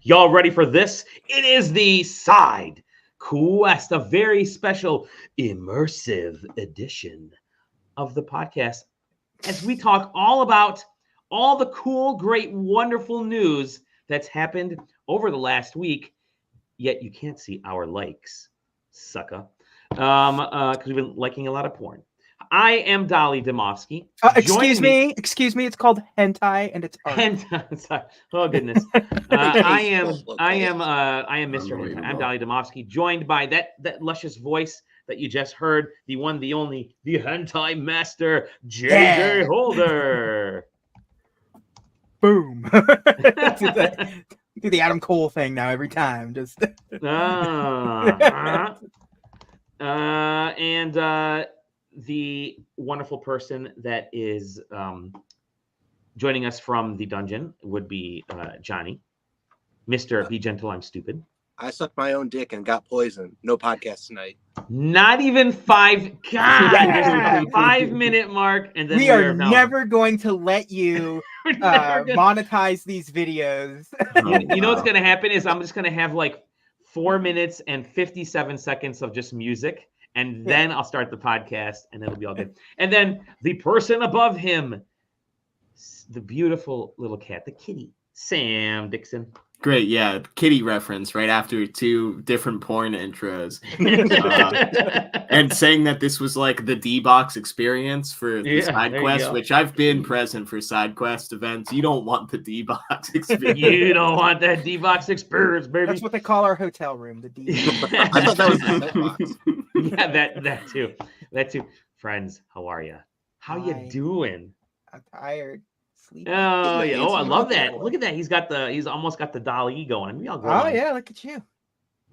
Y'all ready for this? It is the SideQuest, a very special immersive edition of the podcast as we talk all about all the cool, great, wonderful news that's happened over the last week, yet you can't see our likes, sucker, because we've been liking a lot of porn. I am Dolly Demovsky. Excuse me, it's called hentai and it's art. Hentai. Oh goodness. I am Mr. Hentai. I'm Dolly Demovsky, joined by that luscious voice that you just heard, the one, the only, the hentai master, JJ Holder. Boom. Do the Adam Cole thing now every time. Just and the wonderful person that is joining us from the dungeon would be Johnny. Mr. Be Gentle, I'm Stupid. I sucked my own dick and got poisoned. No podcast tonight. Not even 5. God, there's a 5-minute mark, and then we are never going to let you monetize these videos. You know what's going to happen is I'm just going to have like 4 minutes and 57 seconds of just music, and then I'll start the podcast, and it'll be all good. And then the person above him, the beautiful little cat, the kitty, Sam Dixon. Great, yeah, kitty reference right after 2 different porn intros, and saying that this was like the D-Box experience for the SideQuest, which I've been present for SideQuest events. You don't want the D-Box experience. You don't want that D-Box experience, baby. That's what they call our hotel room, the D-Box. I thought that was the box. Yeah, that too. Friends, how are you? How you doing? I'm tired. Sleeping. Oh yeah! Oh, I love that. Look at that. He's almost got the Dolly going. Maybe I'll grow. Oh yeah, look at you.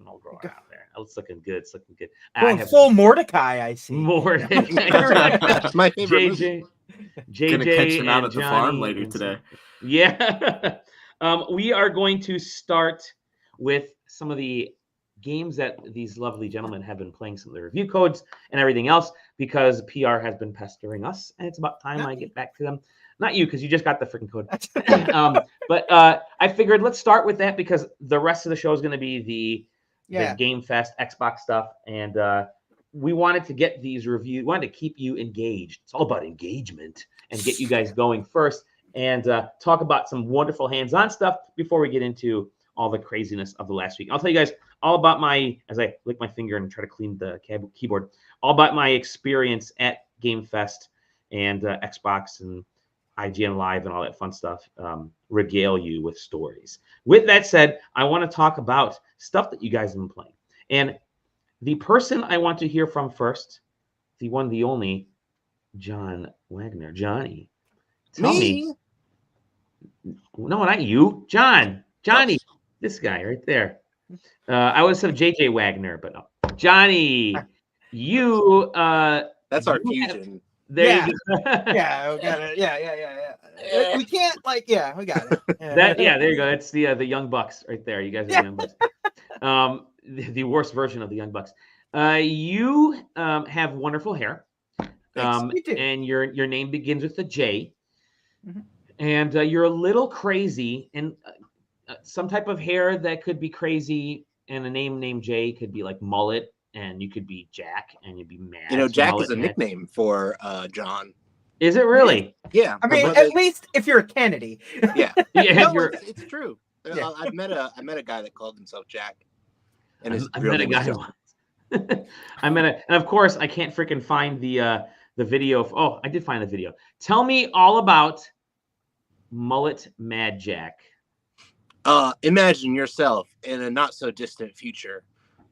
I'll grow out there. It's looking good. It's looking good. Well, full Mordecai, I see. Mordecai. That's my favorite. JJ Gonna catch him out and at the Johnny farm later today. Yeah. We are going to start with some of the games that these lovely gentlemen have been playing, some of the review codes and everything else, because PR has been pestering us, and it's about time I get back to them. Not you, because you just got the freaking code. But I figured let's start with that, because the rest of the show is going to be the Game Fest Xbox stuff, and we wanted to get these reviews. We wanted to keep you engaged. It's all about engagement, and get you guys going first, and talk about some wonderful hands-on stuff before we get into all the craziness of the last week. I'll tell you guys all about as I lick my finger and try to clean the keyboard, all about my experience at Game Fest and Xbox and IGN Live and all that fun stuff, regale you with stories. With that said, I want to talk about stuff that you guys have been playing. And the person I want to hear from first, the one, the only, John Wagner. Johnny, tell me. No, not you. Johnny, this guy right there. I would say JJ Wagner, but no. Johnny, you... That's our fusion. There you go. Yeah, we got it. Yeah. We can't we got it. There you go. That's the Young Bucks right there. You guys are the Young Bucks. The worst version of the Young Bucks. You have wonderful hair. And your name begins with a J. Mm-hmm. And you're a little crazy, and some type of hair that could be crazy, and a name named J could be like Mullet. And you could be Jack, and you'd be mad. You know, Jack is a nickname for John. Is it really? Yeah. I mean, at least if you're a Kennedy. Yeah. It's true. Yeah. I met a guy that called himself Jack. And I met a guy once. and of course, I can't freaking find the video. I did find the video. Tell me all about Mullet MadJack. Imagine yourself in a not so distant future.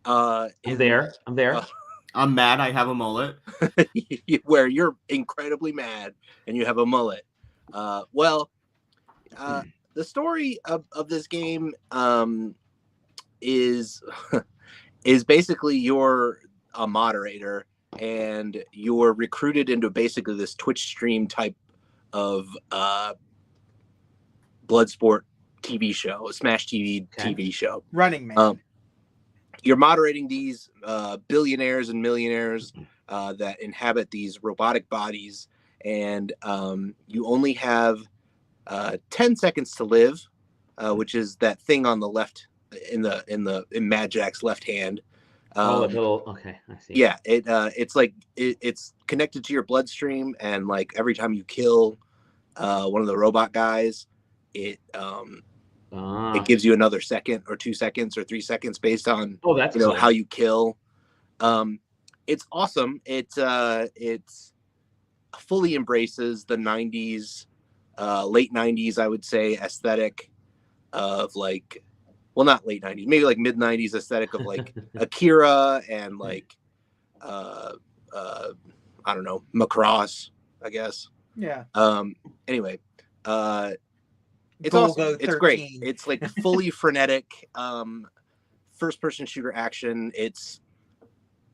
I'm there. I'm mad. I have a mullet. Where you're incredibly mad and you have a mullet. The story of this game is basically you're a moderator and you're recruited into basically this Twitch stream type of Bloodsport TV show, a Smash TV show. Running Man. You're moderating these billionaires and millionaires that inhabit these robotic bodies, and you only have 10 seconds to live, which is that thing on the left in MadJack's left hand. The little, okay, I see. Yeah, it's like it's connected to your bloodstream, and like every time you kill one of the robot guys, it gives you another second or 2 seconds or 3 seconds based on that's cool. how you kill. It's awesome. It's fully embraces the 90s, late 90s, I would say, aesthetic of like, well, not late 90s, maybe like mid 90s aesthetic of like Akira and like I don't know, Macross, I guess. Yeah. Anyway, it's awesome. It's great. It's like fully frenetic first person shooter action. It's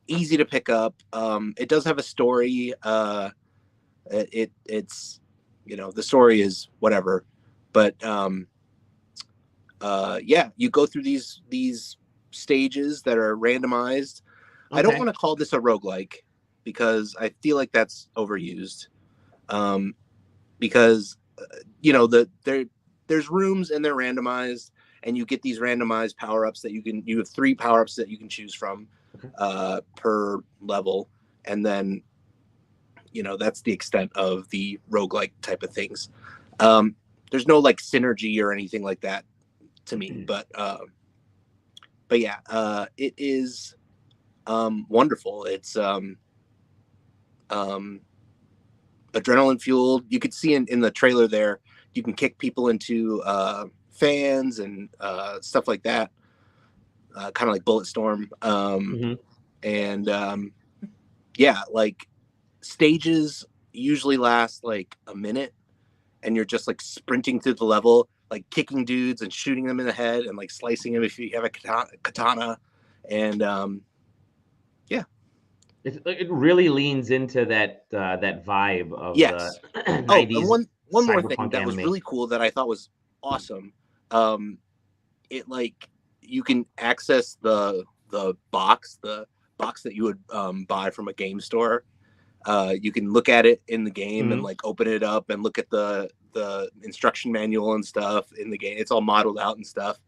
easy to pick up. It does have a story. It's the story is whatever, but yeah, you go through these stages that are randomized. Okay. I don't want to call this a roguelike because I feel like that's overused. Because there's rooms and they're randomized, and you get these randomized power-ups that you have 3 power-ups that you can choose from per level, and then that's the extent of the roguelike type of things. There's no like synergy or anything like that to me, but yeah, it is wonderful. It's adrenaline fueled. You could see in the trailer there, you can kick people into fans and stuff like that, kind of like Bulletstorm. And yeah, like stages usually last like a minute, and you're just like sprinting through the level, like kicking dudes and shooting them in the head and like slicing them if you have a katana. And yeah, it really leans into that vibe of yes. the 90s. And one more thing that anime was really cool that I thought was awesome. It like you can access the box that you would buy from a game store. You can look at it in the game and like open it up and look at the instruction manual and stuff in the game. It's all modeled out and stuff,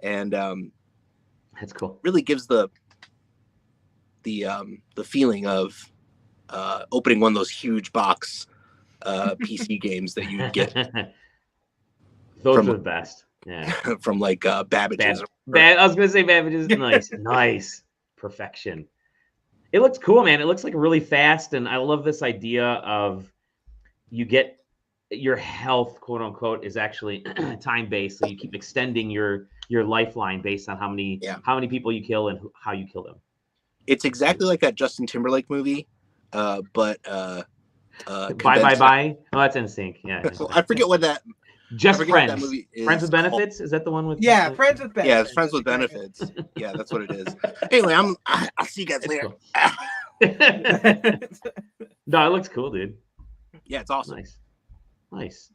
and that's cool. Really gives the feeling of opening one of those huge box PC games that you get. Those are the best. Yeah, from like Babbage's. I was gonna say Babbage's. Nice perfection. It looks cool, man. It looks like really fast, and I love this idea of you get your health, quote unquote, is actually time based. So you keep extending your lifeline based on how many people you kill and how you kill them. It's exactly like that Justin Timberlake movie, but Bye. Oh, that's NSYNC. Yeah. I forget what that. Just Friends. That movie is Friends with Benefits? Is that the one with? Yeah, Friends with Benefits. Yeah, it's Friends with Benefits. Yeah, that's what it is. Anyway, I'll see you guys later. Cool. No, it looks cool, dude. Yeah, it's awesome. Nice.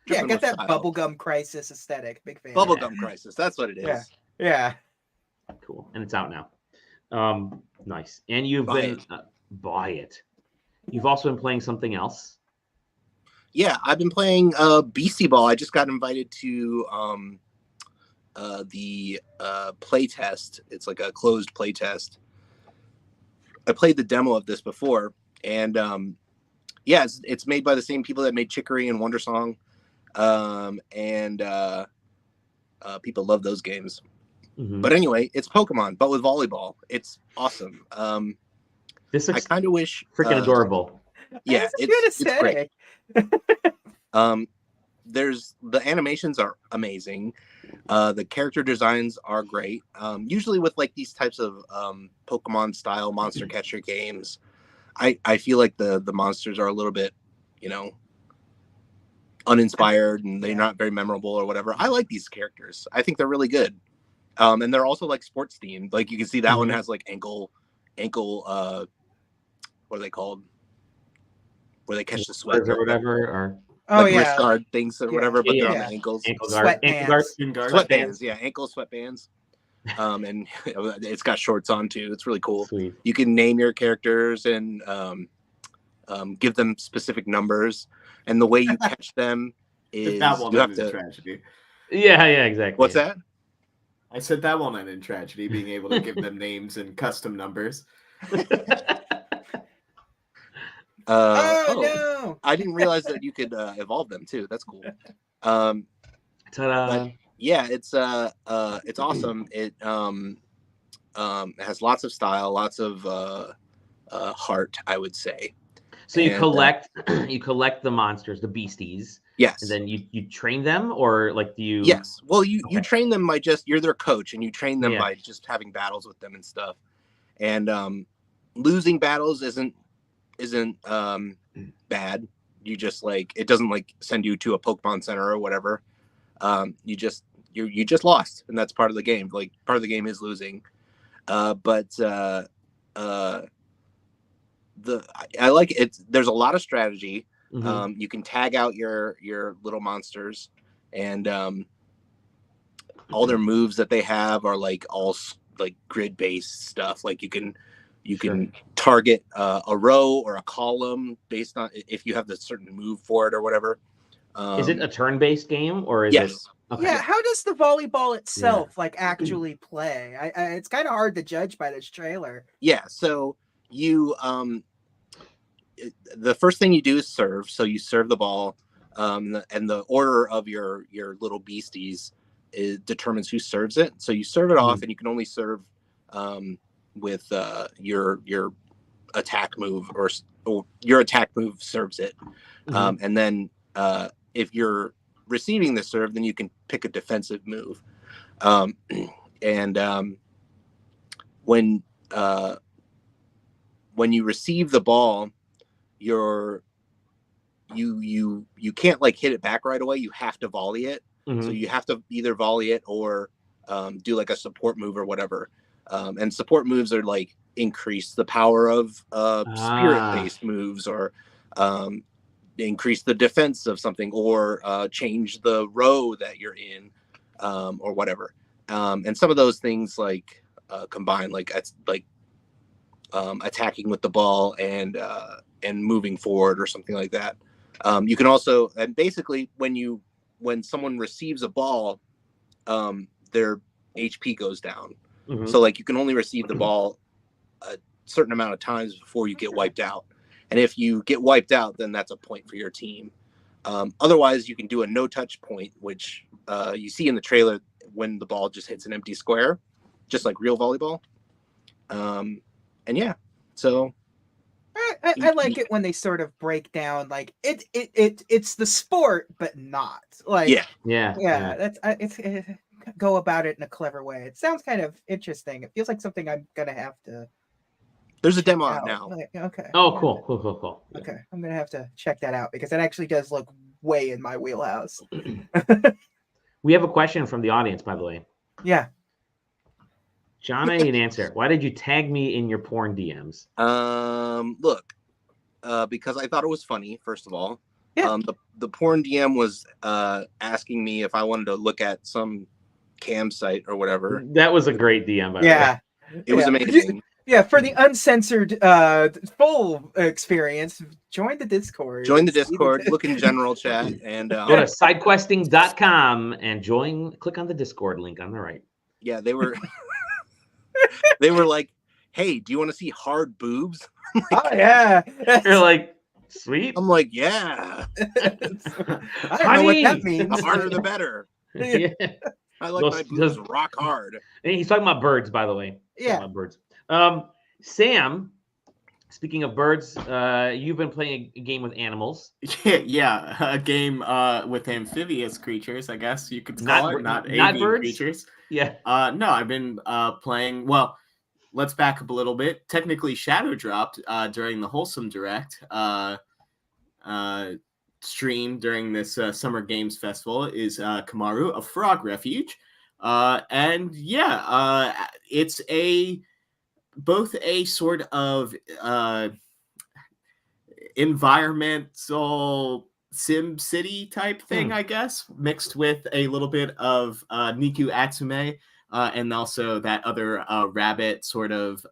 Yeah, got that bubblegum crisis aesthetic. Big fan. Bubblegum crisis. That's what it is. Yeah. Cool, and it's out now. Nice. And you've buy it. You've also been playing something else. Yeah, I've been playing Beastieball. I just got invited to the play test. It's like a closed play test. I played the demo of this before, and yeah, it's made by the same people that made Chicory and Wonder Song, and people love those games. But anyway, it's Pokemon, but with volleyball. It's awesome. This looks I kind of wish freaking adorable. Yeah, it's great. The animations are amazing. The character designs are great. Usually with like these types of Pokemon style monster catcher games, I feel like the monsters are a little bit, uninspired, and they're not very memorable or whatever. I like these characters. I think they're really good. And they're also like sports themed. Like you can see that one has like ankle what are they called? Where they catch the sweat or whatever, or wrist guard things or whatever, but they're on the ankles. Sweatbands. Yeah, ankle sweatbands. And it's got shorts on too. It's really cool. Sweet. You can name your characters and give them specific numbers, and the way you catch them is that one you have ended in to. tragedy. Yeah, exactly. What's that? I said that one ended in tragedy, being able to give them names and custom numbers. No! I didn't realize that you could evolve them too. That's cool. Ta-da! But yeah, it's awesome. It has lots of style, lots of heart, I would say. So you collect you collect the monsters, the beasties. Yes. And then you train them, or like do you? Yes. Well, you train them by you're their coach, and you train them by just having battles with them and stuff. And losing battles isn't bad. You just it doesn't send you to a Pokemon Center or whatever. You just lost, and that's part of the game. Part of the game is losing. But I like it. There's a lot of strategy. Mm-hmm. You can tag out your little monsters, and all their moves that they have are all grid based stuff. You can target a row or a column based on if you have the certain move for it or whatever. Is it a turn based game or is yes. it? Okay. Yeah, how does the volleyball itself actually play? It's kind of hard to judge by this trailer. Yeah, so you the first thing you do is serve. So you serve the ball, and the order of your little beasties determines who serves it. So you serve it off, and you can only serve with your attack move, or your attack move serves it. And then if you're receiving the serve, then you can pick a defensive move. When you receive the ball, you can't hit it back right away. You have to volley it. So you have to either volley it or do a support move or whatever. And support moves are increase the power of spirit-based moves, or increase the defense of something, or change the row that you're in, or whatever. And some of those things combine, attacking with the ball and moving forward or something like that. You can also, and basically when someone receives a ball, their HP goes down. So you can only receive the ball a certain amount of times before you get wiped out. And if you get wiped out, then that's a point for your team. Otherwise, you can do a no-touch point, which you see in the trailer when the ball just hits an empty square, just like real volleyball. And yeah, so I like it when they sort of break down it's the sport, but not that's go about it in a clever way. It sounds kind of interesting. It feels like something I'm gonna have to. There's a demo out now. Okay. Oh, cool. Okay, I'm gonna have to check that out because that actually does look way in my wheelhouse. We have a question from the audience, by the way. Yeah. John, I need an answer. Why did you tag me in your porn DMs? Look, because I thought it was funny, first of all. Yeah. The porn DM was asking me if I wanted to look at some cam site or whatever. That was a great DM, by the way. It was amazing. Yeah, for the uncensored full experience, join the Discord. Look in general chat, and go to sidequesting.com and click on the Discord link on the right. Yeah, they were they were like, hey, do you want to see hard boobs? Oh yeah. You're like, sweet. I'm like, yeah. I don't know what that means. The harder the better. Yeah. I like my boobs rock hard. And he's talking about birds, by the way. Yeah. About birds. Sam, speaking of birds, you've been playing a game with animals. Yeah, a game with amphibious creatures, I guess you could call it, not avian birds? creatures. Yeah. No, I've been playing. Well, let's back up a little bit. Technically, shadow dropped during the Wholesome Direct stream during this Summer Games Festival is Kamaeru, a frog refuge, and yeah, it's both a sort of environmental Sim City type thing, I guess, mixed with a little bit of Niku Atsume, and also that other rabbit sort of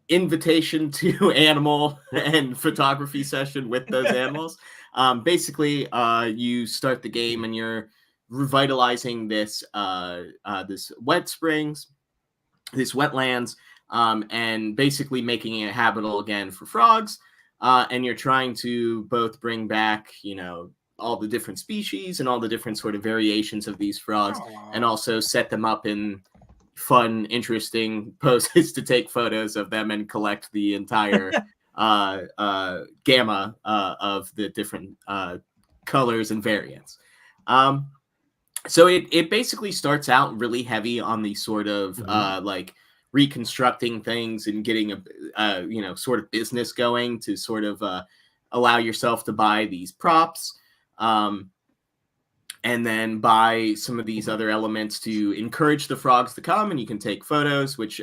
invitation to animal and photography session with those animals. Basically, you start the game and you're revitalizing this this wet springs, this wetlands, and basically making it habitable again for frogs. And you're trying to both bring back, all the different species and all the different sort of variations of these frogs, and also set them up in fun, interesting poses to take photos of them and collect the entire gamma of the different colors and variants. So it basically starts out really heavy on the sort of like reconstructing things and getting a sort of business going to sort of allow yourself to buy these props. And then buy some of these other elements to encourage the frogs to come, and you can take photos, which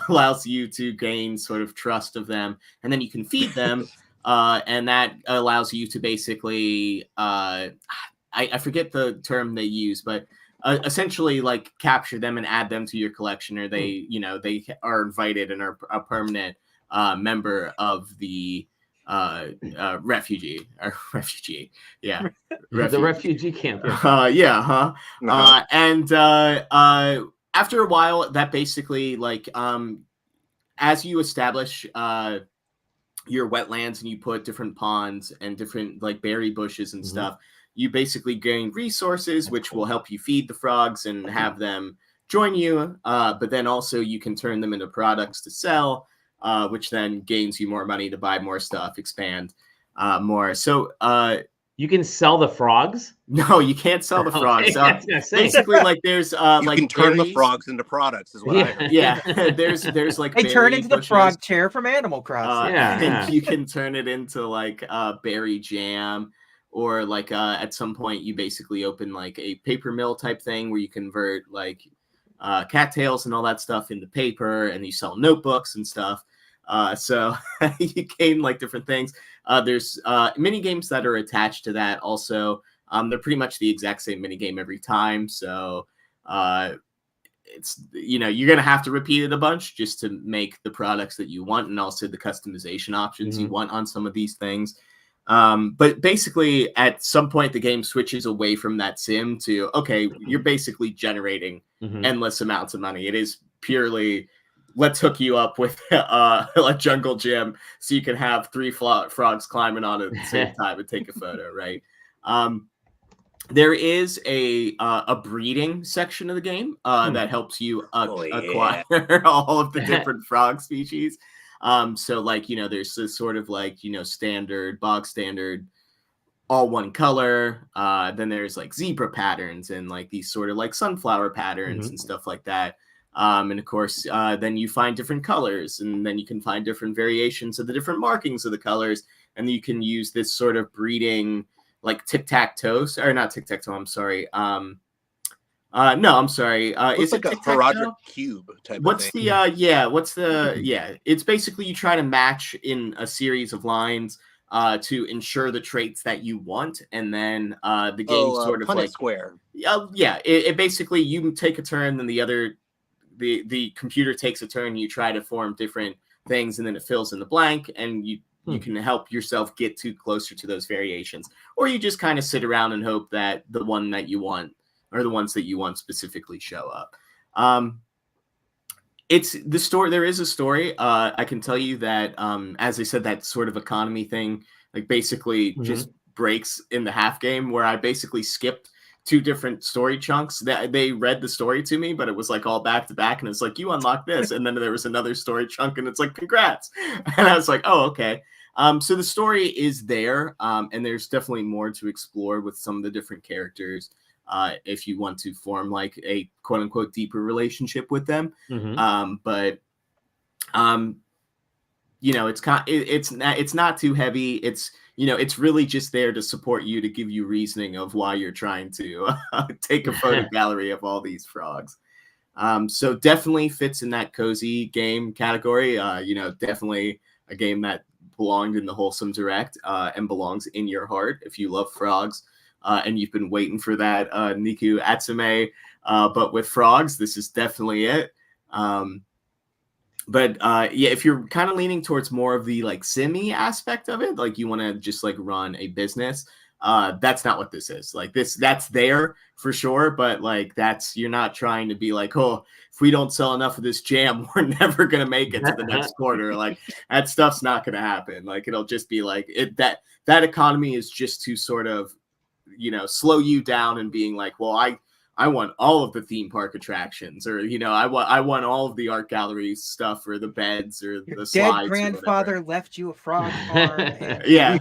allows you to gain sort of trust of them. And then you can feed them, and that allows you to basically, I forget the term they use, but essentially like capture them and add them to your collection, or they are invited and are a permanent member of the refugee, yeah. The refugee camp. And after a while, that basically like as you establish your wetlands and you put different ponds and different like berry bushes and stuff, you basically gain resources which will help you feed the frogs and have them join you, but then also you can turn them into products to sell, which then gains you more money to buy more stuff, expand more. So you can sell the frogs? No, you can't sell the frogs. Basically, like there's you like can turn berries. the frogs into products, is what I heard. Yeah, there's like they turn into the bushes. frog chair from Animal Crossing. And you can turn it into like berry jam, or like at some point you basically open like a paper mill type thing where you convert like cattails and all that stuff into paper, and you sell notebooks and stuff. So you gain like different things. There's mini games that are attached to that also. They're pretty much the exact same mini game every time. So it's you're gonna have to repeat it a bunch just to make the products that you want, and also the customization options you want on some of these things. But basically at some point the game switches away from that sim to, okay, you're basically generating endless amounts of money. It is purely, let's hook you up with a jungle gym so you can have 3 frogs climbing on it at the same time and take a photo, right? There is a breeding section of the game that helps you acquire all of the different frog species. So like, there's this sort of like, standard, bog standard, all one color. Then there's like zebra patterns and like these sort of like sunflower patterns and stuff like that. And of course, then you find different colors, and then you can find different variations of the different markings of the colors. And you can use this sort of breeding, like tic-tac-toe, or not tic-tac-toe, I'm sorry. No, I'm sorry. Is like it a Herodic cube type what's of thing? It's basically you try to match in a series of lines to ensure the traits that you want, and then the game sort of Punnett like square. It basically, you take a turn, then the computer takes a turn, you try to form different things, and then it fills in the blank, and you can help yourself get closer to those variations, or you just kind of sit around and hope that the one that you want, or the ones that you want specifically, show up. It's the story. There is a story. I can tell you that, as I said, that sort of economy thing, like basically just breaks in the half game, where I basically skipped 2 different story chunks. That they read the story to me, but it was like all back to back, and it's like, you unlock this, and then there was another story chunk, and it's like, congrats. And I was like, oh, okay. So the story is there, and there's definitely more to explore with some of the different characters. If you want to form like a quote unquote deeper relationship with them. But it's not too heavy. It's really just there to support you, to give you reasoning of why you're trying to take a photo gallery of all these frogs. So definitely fits in that cozy game category. Definitely a game that belonged in the Wholesome Direct, and belongs in your heart if you love frogs. And you've been waiting for that Niku Atsume, but with frogs, this is definitely it. But yeah, if you're kind of leaning towards more of the like simi aspect of it, like you want to just like run a business, that's not what this is. Like that's there for sure, but like you're not trying to be like, oh, if we don't sell enough of this jam, we're never gonna make it to the next quarter. Like that stuff's not gonna happen. Like it'll just be like that economy is just to sort of, slow you down and being like, well, I want all of the theme park attractions, or I want all of the art gallery stuff, or the beds, or Your the dead slides. grandfather left you a frog farm. Yeah,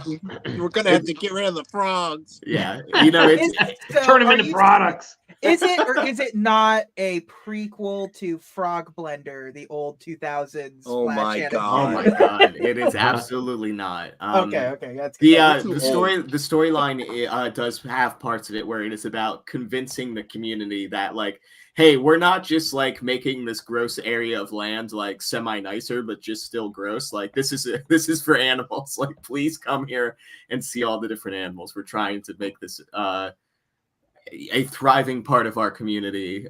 We're gonna have to get rid of the frogs. Yeah, it's turn them into products. Is it or is it not a prequel to Frog Blender, the old 2000s? Oh my god! Oh my god! It is absolutely not. Okay, that's good. The storyline does have parts of it where it is about convincing the community that like, hey, we're not just like making this gross area of land like semi nicer, but just still gross. Like this is for animals. Like please come here and see all the different animals. We're trying to make this a thriving part of our community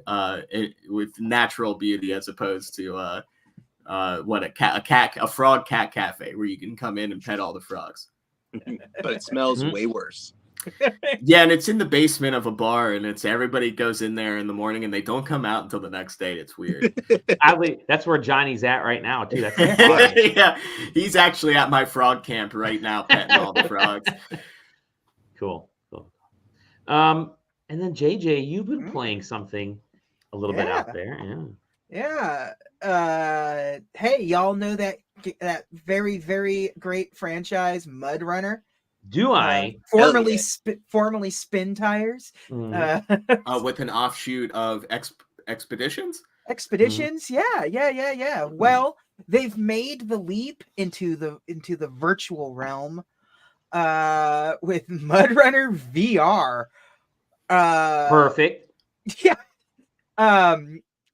with natural beauty, as opposed to a frog cat cafe where you can come in and pet all the frogs. But it smells way worse. Yeah, and it's in the basement of a bar, and it's everybody goes in there in the morning and they don't come out until the next day. It's weird. Oddly, that's where Johnny's at right now too. That's yeah, he's actually at my frog camp right now, petting all the frogs. Cool. And then JJ, you've been playing something a little bit out there. Yeah. Hey, y'all know that very, very great franchise, MudRunner? Do I? Formerly Spin Tires. With an offshoot of Expeditions? Expeditions, yeah. Well, they've made the leap into the virtual realm with MudRunner VR. Perfect. Yeah.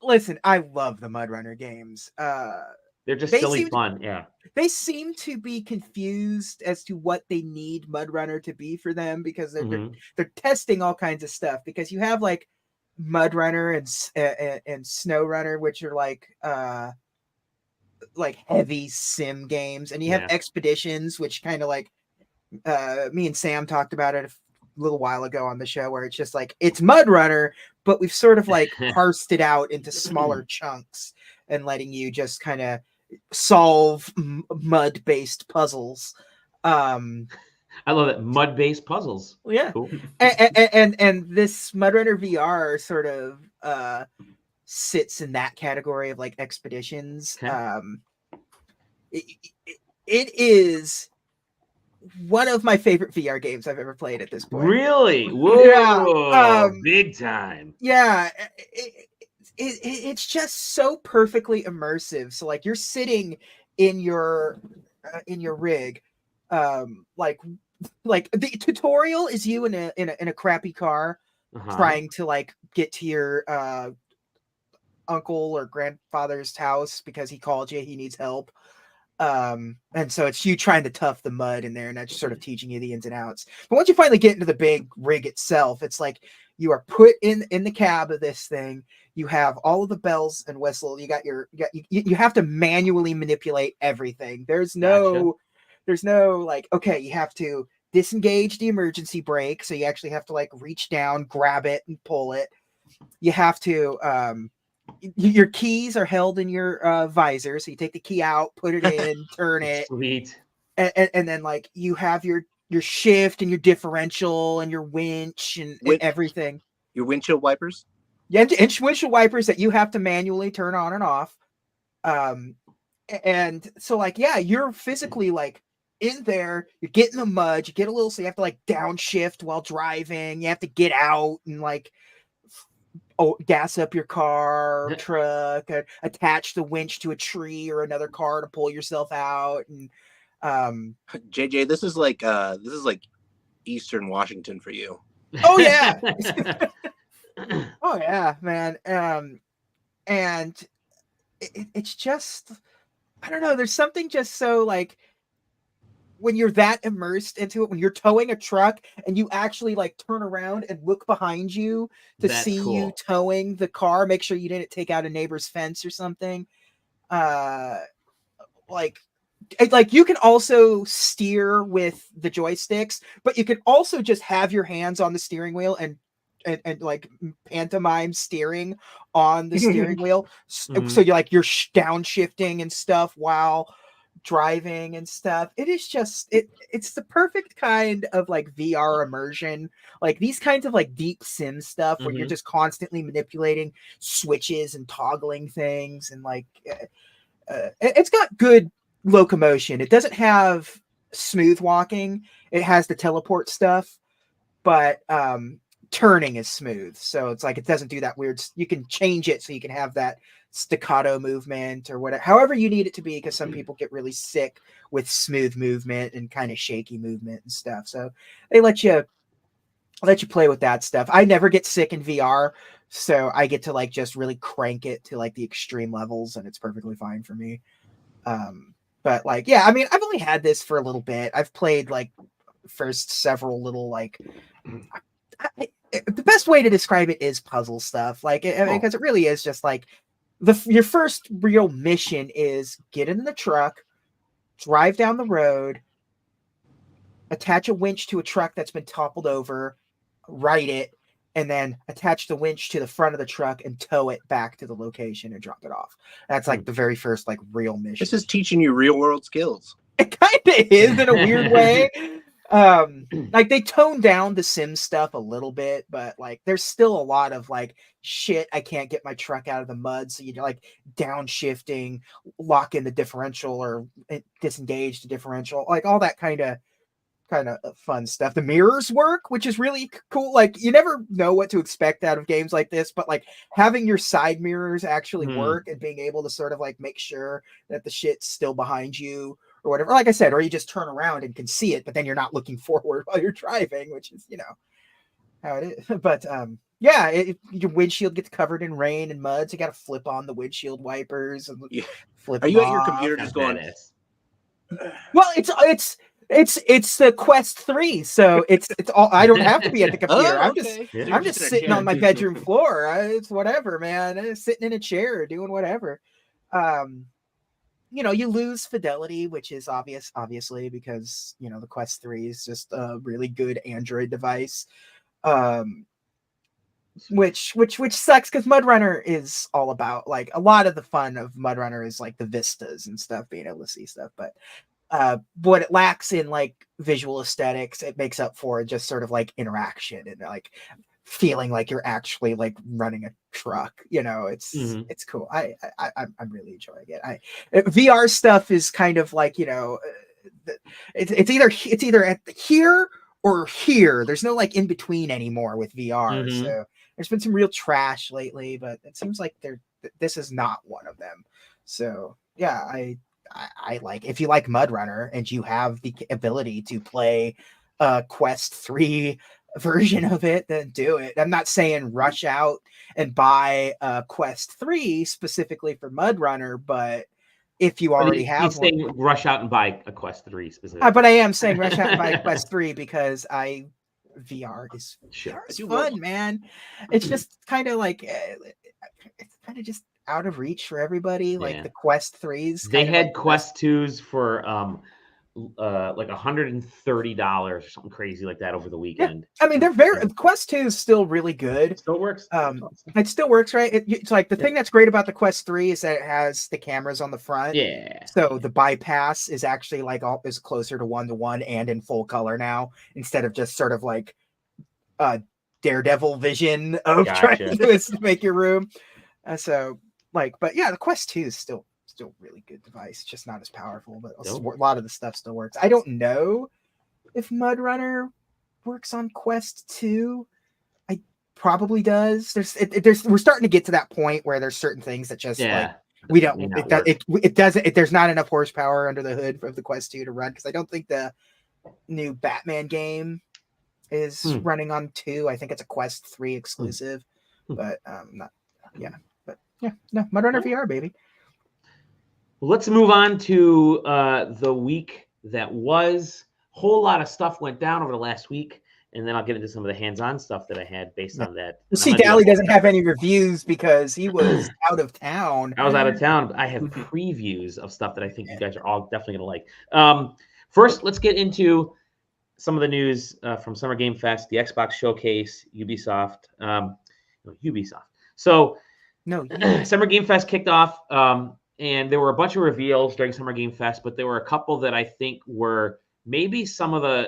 Listen, I love the MudRunner games. They're just silly fun. Yeah. They seem to be confused as to what they need MudRunner to be for them, because they're testing all kinds of stuff, because you have like MudRunner and SnowRunner, which are like heavy sim games, and you have Expeditions, which kind of like me and Sam talked about it a little while ago on the show, where it's just like it's MudRunner, but we've sort of like parsed it out into smaller chunks and letting you just kind of solve mud-based puzzles. I love that, mud-based puzzles. Yeah, cool. and this MudRunner VR sort of sits in that category of like Expeditions. Okay. It is one of my favorite VR games I've ever played at this point. Really? Whoa! Yeah. Big time. Yeah. It's just so perfectly immersive. So like you're sitting in your rig, like the tutorial is you in a crappy car trying to like get to your uncle or grandfather's house because he called you, he needs help. And so it's you trying to tough the mud in there, and that's sort of teaching you the ins and outs. But once you finally get into the big rig itself, it's like you are put in the cab of this thing. You have all of the bells and whistles. You have to manually manipulate everything. There's no like, okay, you have to disengage the emergency brake, so you actually have to like reach down, grab it, and pull it. You have to your keys are held in your visor, so you take the key out, put it in, turn it. Sweet. And then like you have your shift and your differential and your winch and everything. Your windshield wipers? Yeah, and windshield wipers that you have to manually turn on and off. And so like, yeah, you're physically like in there, you're getting the mud, you get a little, so you have to like downshift while driving, you have to get out and like gas up your car, truck, attach the winch to a tree or another car to pull yourself out. And JJ, this is like Eastern Washington for you. Oh yeah. Oh yeah, man. And it's just, I don't know, there's something just so like when you're that immersed into it, when you're towing a truck and you actually like turn around and look behind you to see you towing the car, make sure you didn't take out a neighbor's fence or something. like you can also steer with the joysticks, but you can also just have your hands on the steering wheel and like pantomime steering on the steering wheel. So you're like you're downshifting and stuff while driving and stuff. It is just it's the perfect kind of like VR immersion, like these kinds of like deep sim stuff where you're just constantly manipulating switches and toggling things, and like it's got good locomotion. It doesn't have smooth walking. It has the teleport stuff, but turning is smooth. So it's like it doesn't do that weird. You can change it so you can have that staccato movement or whatever, however you need it to be, because some people get really sick with smooth movement and kind of shaky movement and stuff. So they let you play with that stuff. I never get sick in VR, so I get to like just really crank it to like the extreme levels, and it's perfectly fine for me. But like, yeah, I mean, I've only had this for a little bit. I've played like first several little like the best way to describe it is puzzle stuff, like because it really is just like your first real mission is get in the truck, drive down the road, attach a winch to a truck that's been toppled over, right it, and then attach the winch to the front of the truck and tow it back to the location and drop it off. That's like the very first like real mission. This is teaching you real world skills. It kind of is in a weird way. Like they toned down the sim stuff a little bit, but like there's still a lot of like shit. I can't get my truck out of the mud, so you're like downshifting, lock in the differential or disengage the differential, like all that kind of fun stuff. The mirrors work, which is really cool. Like you never know what to expect out of games like this, but like having your side mirrors actually work and being able to sort of like make sure that the shit's still behind you or whatever. Like I said, or you just turn around and can see it, but then you're not looking forward while you're driving, which is, you know, how it is. But yeah, your windshield gets covered in rain and mud, so you got to flip on the windshield wipers and flip. Are you at your computer just going? Well, it's the Quest 3, so it's all. I don't have to be at the computer. I'm just sitting on my bedroom floor. It's whatever, man. I'm sitting in a chair doing whatever. You know, you lose fidelity, which is obviously because, you know, the Quest 3 is just a really good Android device. Which sucks because MudRunner is all about like a lot of the fun of MudRunner is like the vistas and stuff, being able to see stuff, but what it lacks in like visual aesthetics, it makes up for just sort of like interaction and like feeling like you're actually like running a truck. You know, it's cool. I'm really enjoying it. VR stuff is kind of like, you know, it's either at here or here. There's no like in between anymore with VR. So there's been some real trash lately, but it seems like this is not one of them. So yeah, I like, if you like MudRunner and you have the ability to play a Quest 3 version of it, then do it. I'm not saying rush out and buy a Quest 3 specifically for MudRunner, but if you already have one, saying rush out and buy a Quest 3 specifically. But I am saying rush out and buy a Quest 3 because VR is fun, man. It's just kind of like it's kind of just out of reach for everybody. Like the Quest 3s. They had like Quest 2s for like $130 or something crazy like that over the weekend. Yeah. I mean, they're Quest 2 is still really good. Still works. It still works, right? It's like the thing that's great about the Quest 3 is that it has the cameras on the front. Yeah. So the bypass is actually like is closer to 1-to-1 and in full color now, instead of just sort of like Daredevil vision of trying to make your room. So like, but yeah, the Quest 2 is still really good device, just not as powerful, but a lot of the stuff still works. I don't know if MudRunner works on Quest 2. I probably does. We're starting to get to that point where there's certain things that just like we don't it doesn't there's not enough horsepower under the hood of the Quest 2 to run, because I don't think the new Batman game is running on 2. I think it's a Quest 3 exclusive, but no, MudRunner VR, baby. Let's move on to the week that was. Whole lot of stuff went down over the last week and then I'll get into some of the hands-on stuff that I had based on that. Well, see, Dally doesn't have any reviews because he was out of town. I was out of town. But I have previews of stuff that I think you guys are all definitely going to like. First, let's get into some of the news from Summer Game Fest, the Xbox Showcase, Ubisoft. Ubisoft. So, Summer Game Fest kicked off, and there were a bunch of reveals during Summer Game Fest, but there were a couple that I think were maybe some of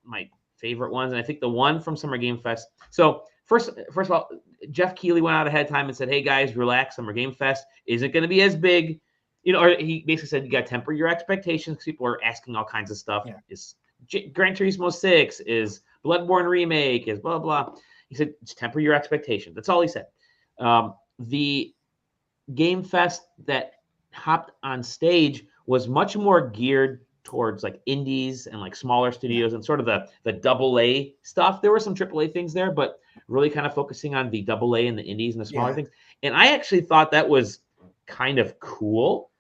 my favorite ones, and I think the one from Summer Game Fest. So first of all, Jeff Keighley went out ahead of time and said, "Hey guys, relax. Summer Game Fest isn't going to be as big." Or he basically said, "You got to temper your expectations." People are asking all kinds of stuff. Yeah. Is Gran Turismo 6? Is Bloodborne remake? Is blah blah? He said, "Just temper your expectations." That's all he said. The Game Fest that hopped on stage was much more geared towards like indies and like smaller studios and sort of the AA stuff. There were some AAA things there, but really kind of focusing on the AA and the indies and the smaller things. And I actually thought that was kind of cool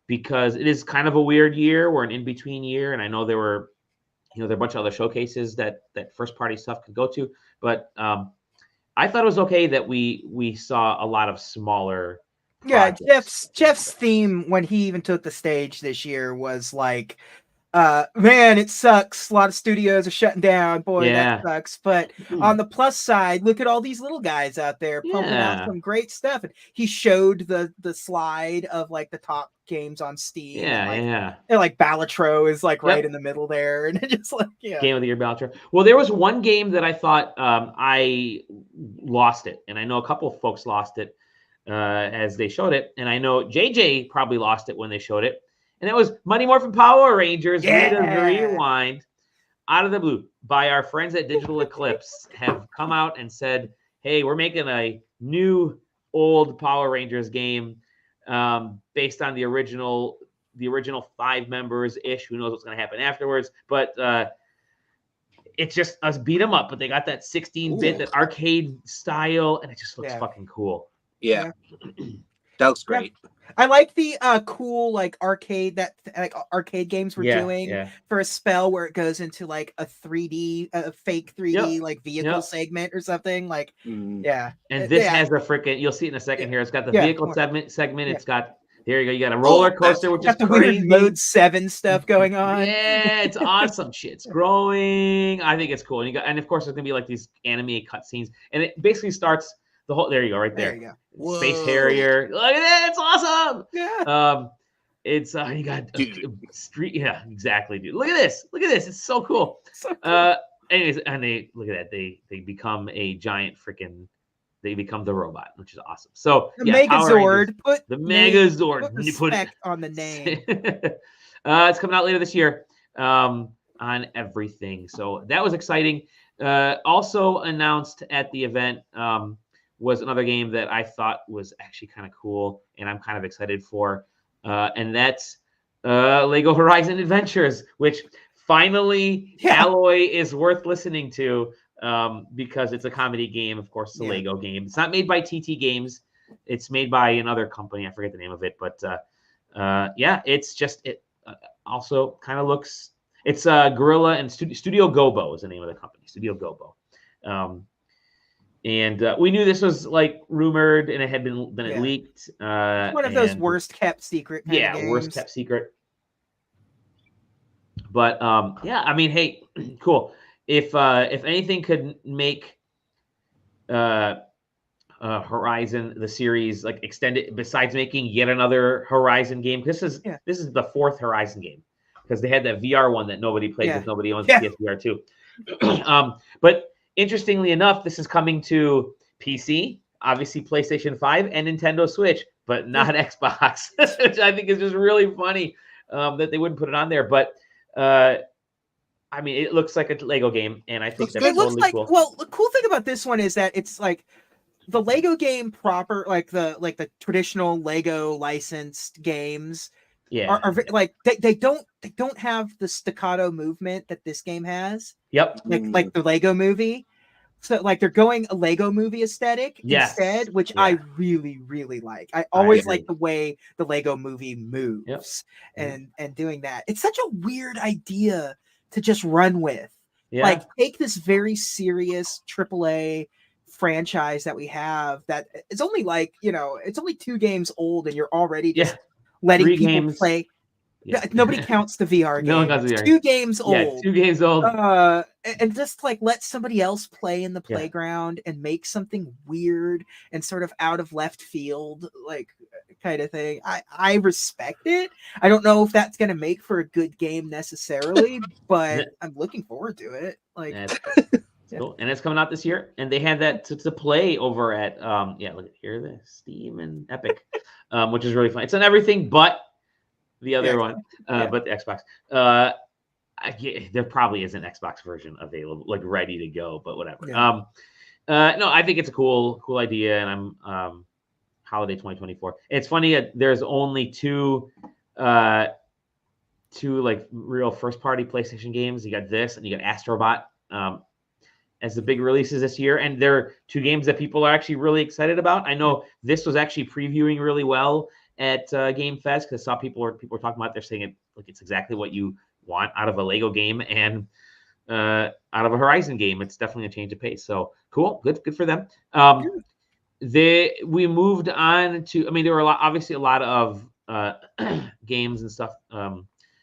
because it is kind of a weird year. We're an in-between year. And I know there were, there are a bunch of other showcases that first party stuff could go to, but I thought it was okay that we saw a lot of smaller projects. Jeff's theme when he even took the stage this year was like, man, it sucks. A lot of studios are shutting down. Boy, that sucks. But on the plus side, look at all these little guys out there pumping out some great stuff. And he showed the slide of like the top games on Steam. And like Balatro is like right in the middle there. And it just like, Game of the Year Balatro. Well, there was one game that I thought I lost it. And I know a couple of folks lost it as they showed it. And I know JJ probably lost it when they showed it. And that was Mighty Morphin Power Rangers Rewind, out of the blue, by our friends at Digital Eclipse, have come out and said, "Hey, we're making a new old Power Rangers game based on the original 5 members ish. Who knows what's going to happen afterwards? But it's just us beat them up. But they got that 16-bit, that arcade style, and it just looks fucking cool. Yeah. That looks great. I like the cool like arcade arcade games we're doing for a spell where it goes into like a 3D, a fake 3D like vehicle segment or something like And this has a freaking, you'll see it in a second here. It's got the vehicle segment. It's got, there you go. You got a roller coaster, which is crazy. Weird Mode 7 stuff going on. Yeah, it's awesome. Shit's growing. I think it's cool. And of course, there's gonna be like these anime cutscenes, and it basically starts the whole. There you go, right there. There you go. Space Harrier. Look at that. It's awesome. Yeah. It's you got street. Yeah, exactly, dude. Look at this. Look at this. It's so cool. Anyways, and they look at that. They become a giant freaking. They become the robot, which is awesome. So the Megazord. Put the Megazord. Put respect on the name. It's coming out later this year on everything. So that was exciting. Also announced at the event was another game that I thought was actually kind of cool, and I'm kind of excited for, and that's Lego Horizon Adventures, which finally Alloy is worth listening to because it's a comedy game. Of course, it's a Lego game. It's not made by TT Games. It's made by another company. I forget the name of it, but it's just it also kind of looks. It's Gorilla and Studio Gobo is the name of the company. Studio Gobo. And we knew this was like rumored, and it had been leaked. One of those worst kept secret. Worst kept secret. But I mean, hey, cool. If anything could make Horizon the series like extend it, besides making yet another Horizon game, this is the 4th Horizon game, because they had that VR one that nobody played because nobody owns PSVR 2. But interestingly enough, this is coming to PC, obviously PlayStation 5 and Nintendo Switch, but not Xbox, which I think is just really funny that they wouldn't put it on there. But I mean, it looks like a Lego game, and I think that's totally cool. Well, the cool thing about this one is that it's like the Lego game proper, like the traditional Lego licensed games. Are like they don't have the staccato movement that this game has. Yep. Like the Lego movie. So like they're going a Lego movie aesthetic instead, which I really, really like. I always like the way the Lego movie moves and doing that. It's such a weird idea to just run with. Like, take this very serious AAA franchise that we have that it's only like, it's only 2 games old and you're already just letting 3 people games. play. Yeah. Nobody counts the VR game. No one counts the It's VR. 2 games old. Yeah, 2 games old. And just like let somebody else play in the playground and make something weird and sort of out of left field, like kind of thing. I respect it. I don't know if that's gonna make for a good game necessarily, but I'm looking forward to it. Like, cool. And it's coming out this year, and they had that to play over at look here, the Steam and Epic, which is really fun. It's on everything but the other one, but the Xbox. There probably is an Xbox version available, like ready to go, but whatever. No, I think it's a cool idea, and I'm holiday 2024. It's funny, there's only two like real first party PlayStation games. You got this, and you got Astrobot as the big releases this year, and they're 2 games that people are actually really excited about. I know this was actually previewing really well at Game Fest, because I saw people were talking about it. They're saying it like it's exactly what you want out of a Lego game and out of a Horizon game. It's definitely a change of pace. So cool, good for them. We moved on to. I mean, there were obviously a lot of games and stuff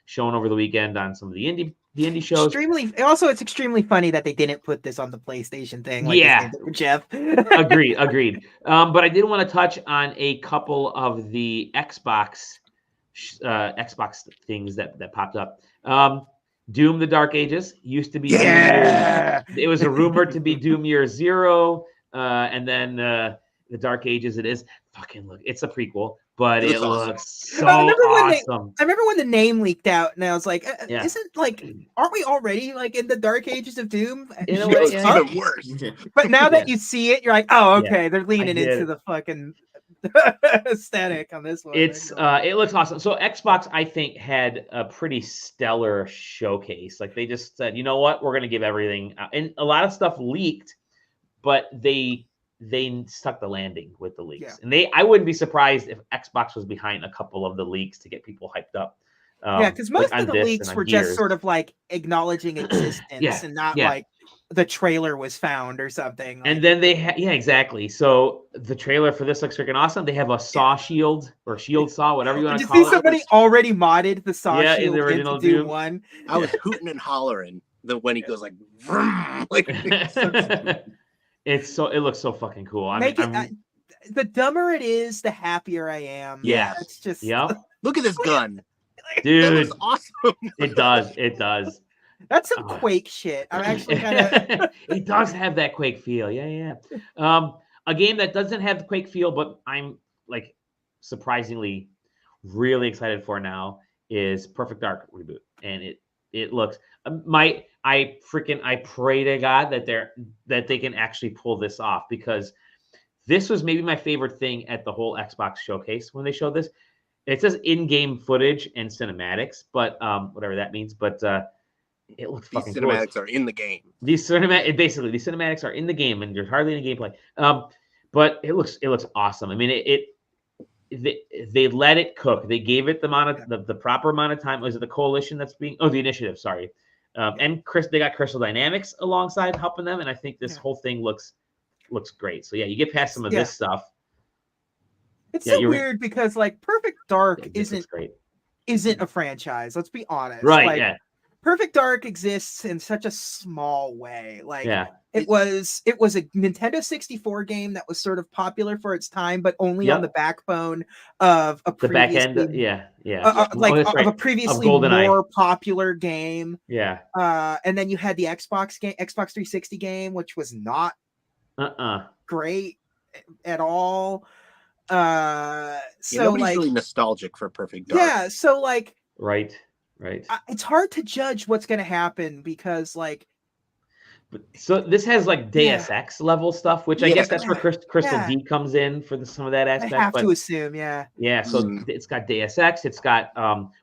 shown over the weekend on some of the indie shows. It's extremely funny that they didn't put this on the PlayStation thing. Like Jeff. Agreed. But I did want to touch on a couple of the Xbox things that popped up. Doom: The Dark Ages used to be. It was a rumor to be Doom Year Zero, and then The Dark Ages. It is fucking look. It's a prequel, but it looks so awesome. I remember when the name leaked out, and I was like, "Isn't aren't we already like in the Dark Ages of Doom?" In a way, it's even worse. But now that you see it, you're like, "Oh, okay, they're leaning into the fucking aesthetic on this one." It looks awesome. So Xbox, I think, had a pretty stellar showcase. Like, they just said, you know what, we're gonna give everything out. And a lot of stuff leaked, but they stuck the landing with the leaks. And I wouldn't be surprised if Xbox was behind a couple of the leaks to get people hyped up. Because most of the leaks were just sort of like acknowledging existence and not like the trailer was found or something. Like, and then they exactly. So the trailer for this looks freaking awesome. They have a saw shield or shield saw, whatever you want to call it. Did you see somebody already modded the saw shield in the original into Doom 1? I was hooting and hollering when he goes like, vroom, like it looks so fucking cool. The dumber it is, the happier I am. Yeah, it's just look at this gun, dude. That looks awesome. It does. That's some Quake shit. I'm actually kind of. It does have that Quake feel. Yeah. A game that doesn't have the Quake feel, but I'm like surprisingly really excited for now is Perfect Dark reboot, and it looks. I pray to God that they can actually pull this off, because this was maybe my favorite thing at the whole Xbox showcase when they showed this. It says in-game footage and cinematics, but whatever that means. But it looks fucking cool. These cinematics are in the game. These cinematics are in the game, and there's hardly any gameplay. But it looks awesome. I mean, they let it cook. They gave it the proper amount of time. Was it the coalition the initiative? Sorry. And they got Crystal Dynamics alongside helping them, and I think this whole thing looks great. So you get past some of this stuff. It's so weird because like Perfect Dark isn't a franchise. Let's be honest. Right. Like, Perfect Dark exists in such a small way. Like it was a Nintendo 64 game that was sort of popular for its time, but only on the backbone of a previously, of a previously more popular game. Yeah. And then you had the Xbox 360 game, which was not great at all. Nobody's really nostalgic for Perfect Dark. Yeah, so like right. It's hard to judge what's going to happen because like. So this has like Deus Ex level stuff, which I guess that's where Crystal D comes in for some of that aspect. I have to assume, yeah. So it's got Deus Ex. It's got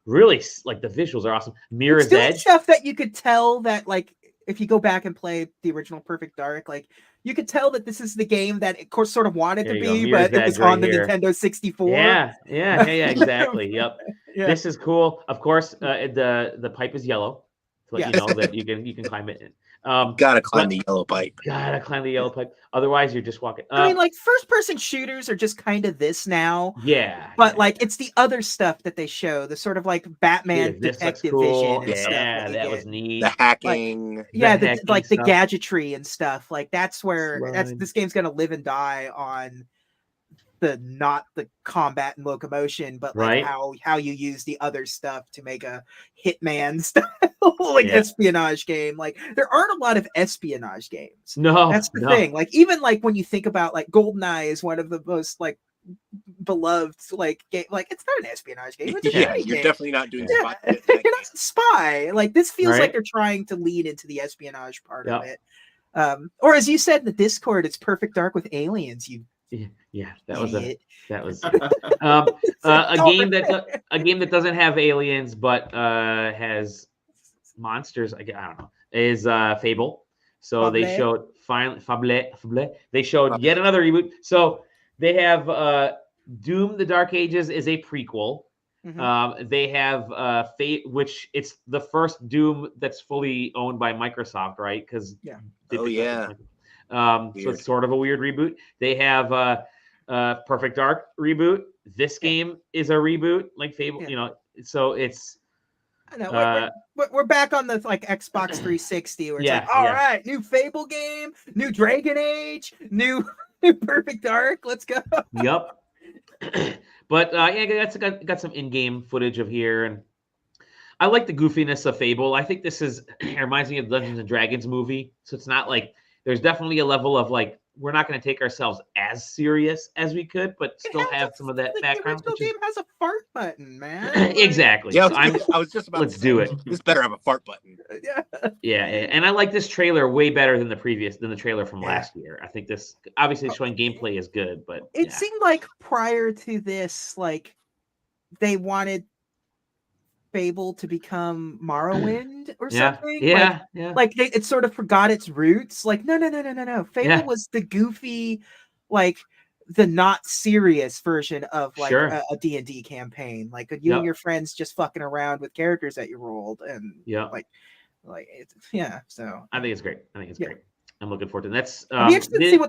really like the visuals are awesome. Mirror's Edge stuff that you could tell that like if you go back and play the original Perfect Dark, like you could tell that this is the game that it sort of wanted to be, but it was on the Nintendo 64. Yeah, exactly. Yep. Yeah. This is cool. Of course, the pipe is yellow to let you know that you can climb it. Gotta climb the yellow pipe. Gotta climb the yellow pipe. Otherwise, you're just walking. I mean, like first-person shooters are just kind of this now. Yeah, but like it's the other stuff that they show, the sort of like Batman detective vision and stuff. That was neat. The hacking, like the gadgetry and stuff. Like that's where this game's gonna live and die on not the combat and locomotion, but like how you use the other stuff to make a Hitman style espionage game. Like there aren't a lot of espionage games. No, that's the thing. Like even like when you think about like GoldenEye is one of the most like beloved like game. Like it's not an espionage game. It's you're definitely not doing spy. You're not spy. Like this feels like they're trying to lead into the espionage part of it. Or as you said in the Discord, it's Perfect Dark with aliens. That was a game that doesn't have aliens but has monsters. I don't know. Is Fable. So they showed Fable. They showed yet another reboot. So they have Doom: The Dark Ages is a prequel. They have Fate, which it's the first Doom that's fully owned by Microsoft, right? Because so it's sort of a weird reboot. They have Perfect Dark reboot. This game is a reboot, like Fable. You know, so it's. I know we're back on the like Xbox 360, where it's like, all right, new Fable game, new Dragon Age, new Perfect Dark. Let's go. Yep. But that's got some in-game footage of here, and I like the goofiness of Fable. I think this it reminds me of the Dungeons and Dragons movie. So it's not like there's definitely a level of like we're not going to take ourselves as serious as we could, but still have some of that background. The game has a fart button, man. Exactly. Yeah, I was just about. Let's do it. This better have a fart button. Yeah, and I like this trailer way better than the trailer from last year. I think this obviously showing gameplay is good, but it seemed like prior to this, like they wanted Fable to become Morrowind or something. Like it sort of forgot its roots. Like no. Fable was the goofy, like the not serious version of like a D&D campaign. Like you and your friends just fucking around with characters that you rolled, and So I think it's great. Great. I'm looking forward to it. That's I'd be interested to see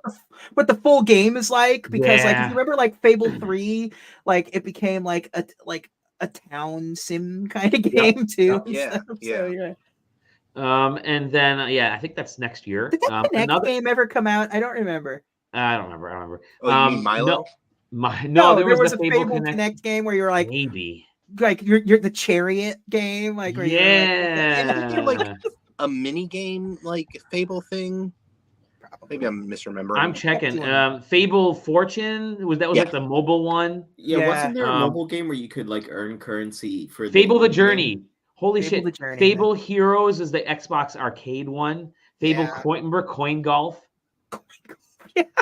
what the full game is like, because like if you remember like Fable 3, like it became like a town sim kind of game too. And then I think that's next year. Did that Kinect game ever come out? I don't remember. I don't remember. Oh, you mean Milo? No, there was a Fable Kinect game where you're like maybe like you're the chariot game, like where you're like a mini game like Fable thing. Maybe I'm misremembering. I'm checking. Fable Fortune was like the mobile one. Yeah, wasn't there a mobile game where you could like earn currency for Fable the Journey? Game? Holy Fable shit! Journey, Fable Heroes is the Xbox arcade one. Fable Coin Golf.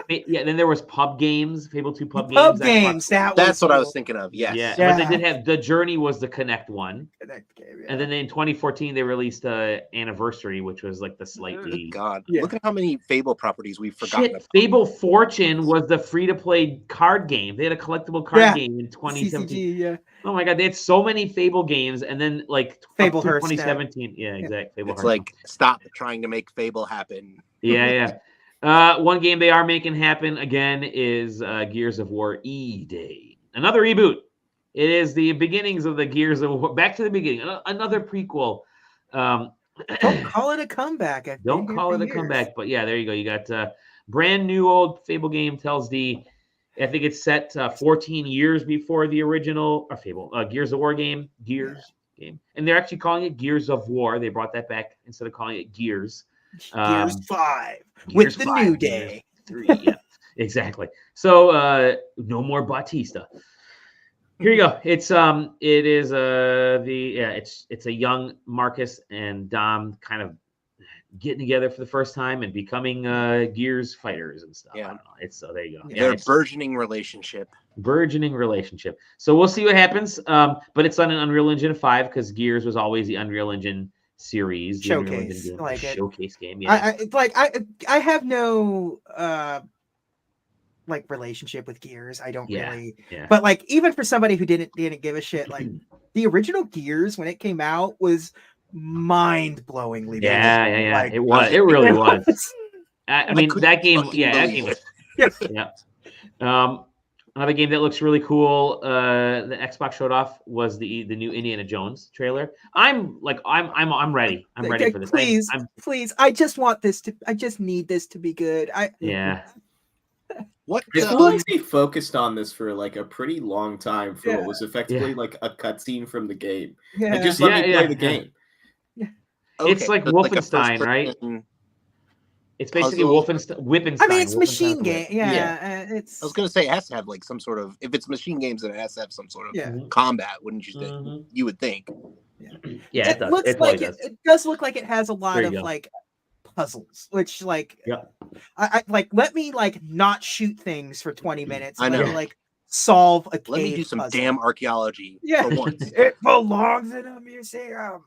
Then there was Pub Games, Fable 2 Pub Games. That's what I was thinking of. Yes. Yeah. But they did have the Journey was the Kinect one. Kinect game, and then in 2014 they released Anniversary, which was like the slightly. God, look at how many Fable properties we've forgotten about. Fable Fortune was the free-to-play card game. They had a collectible card game in 2017. CCG, Oh my God, they had so many Fable games, and then like Fable 2017. Yeah, exactly. It's like stop trying to make Fable happen. Yeah. One game they are making happen again is Gears of War E-Day. Another reboot. It is the beginnings of the Gears of War. Back to the beginning. Another prequel. Don't call it a comeback. Don't call it a comeback. But yeah, there you go. You got brand new old Fable game. I think it's set 14 years before the original Fable Gears of War game. Game. And they're actually calling it Gears of War. They brought that back instead of calling it Gears. Gears 5 with the New Day. Gears 3, yeah, exactly. So no more Bautista. Here you go. It's it's a young Marcus and Dom kind of getting together for the first time and becoming Gears fighters and stuff. I don't know. There you go. Their burgeoning relationship. So we'll see what happens. But it's on an Unreal Engine 5 because Gears was always the Unreal Engine series showcase game. I have no like relationship with Gears. I don't really but like even for somebody who didn't give a shit, like the original Gears when it came out was mind-blowingly Yeah. Like, It was. It really was. was. I mean, that game. fucking Yeah, that believe game was. it. Yeah. Another game that looks really cool. The Xbox showed off was the new Indiana Jones trailer. I'm ready. I'm ready for this. Please. I just want this to. I just need this to be good. Yeah. What? It looks like they focused on this for like a pretty long time for what was effectively like a cutscene from the game. Yeah. Like, just let me play the game. Okay, It's like so Wolfenstein, right? It's basically Wolfenstein. I mean, it's Wolfenstein machine with- game. Yeah. It's. I was gonna say it has to have like some sort of. If it's machine games, then it has to have some sort of Yeah. combat, wouldn't you think? Mhm. You would think. Yeah, it does. looks It totally like does. it does look like it has a lot There you of go. like puzzles, which like Yeah. I like let me like not shoot things for 20 minutes. I Let know. me like solve a cave Let me do some puzzle. damn archaeology Yeah. for once. It belongs in a museum.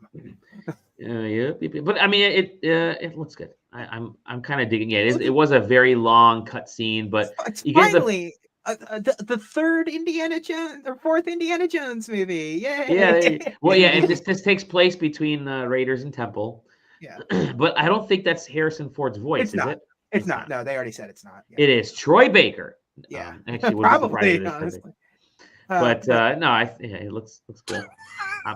Yeah, but I mean, it looks good. I'm kind of digging it. It was a very long cutscene, but It's you get the finally the third Indiana Jones or fourth Indiana Jones movie. Yay. yeah. And this takes place between Raiders and Temple. Yeah. But I don't think that's Harrison Ford's voice, It's is not. it? It's not. No, they already said it's not. Yeah. It is Troy Baker. Yeah. Actually, would be surprised Probably, if it is Troy honestly. Baker. But no, it looks good. I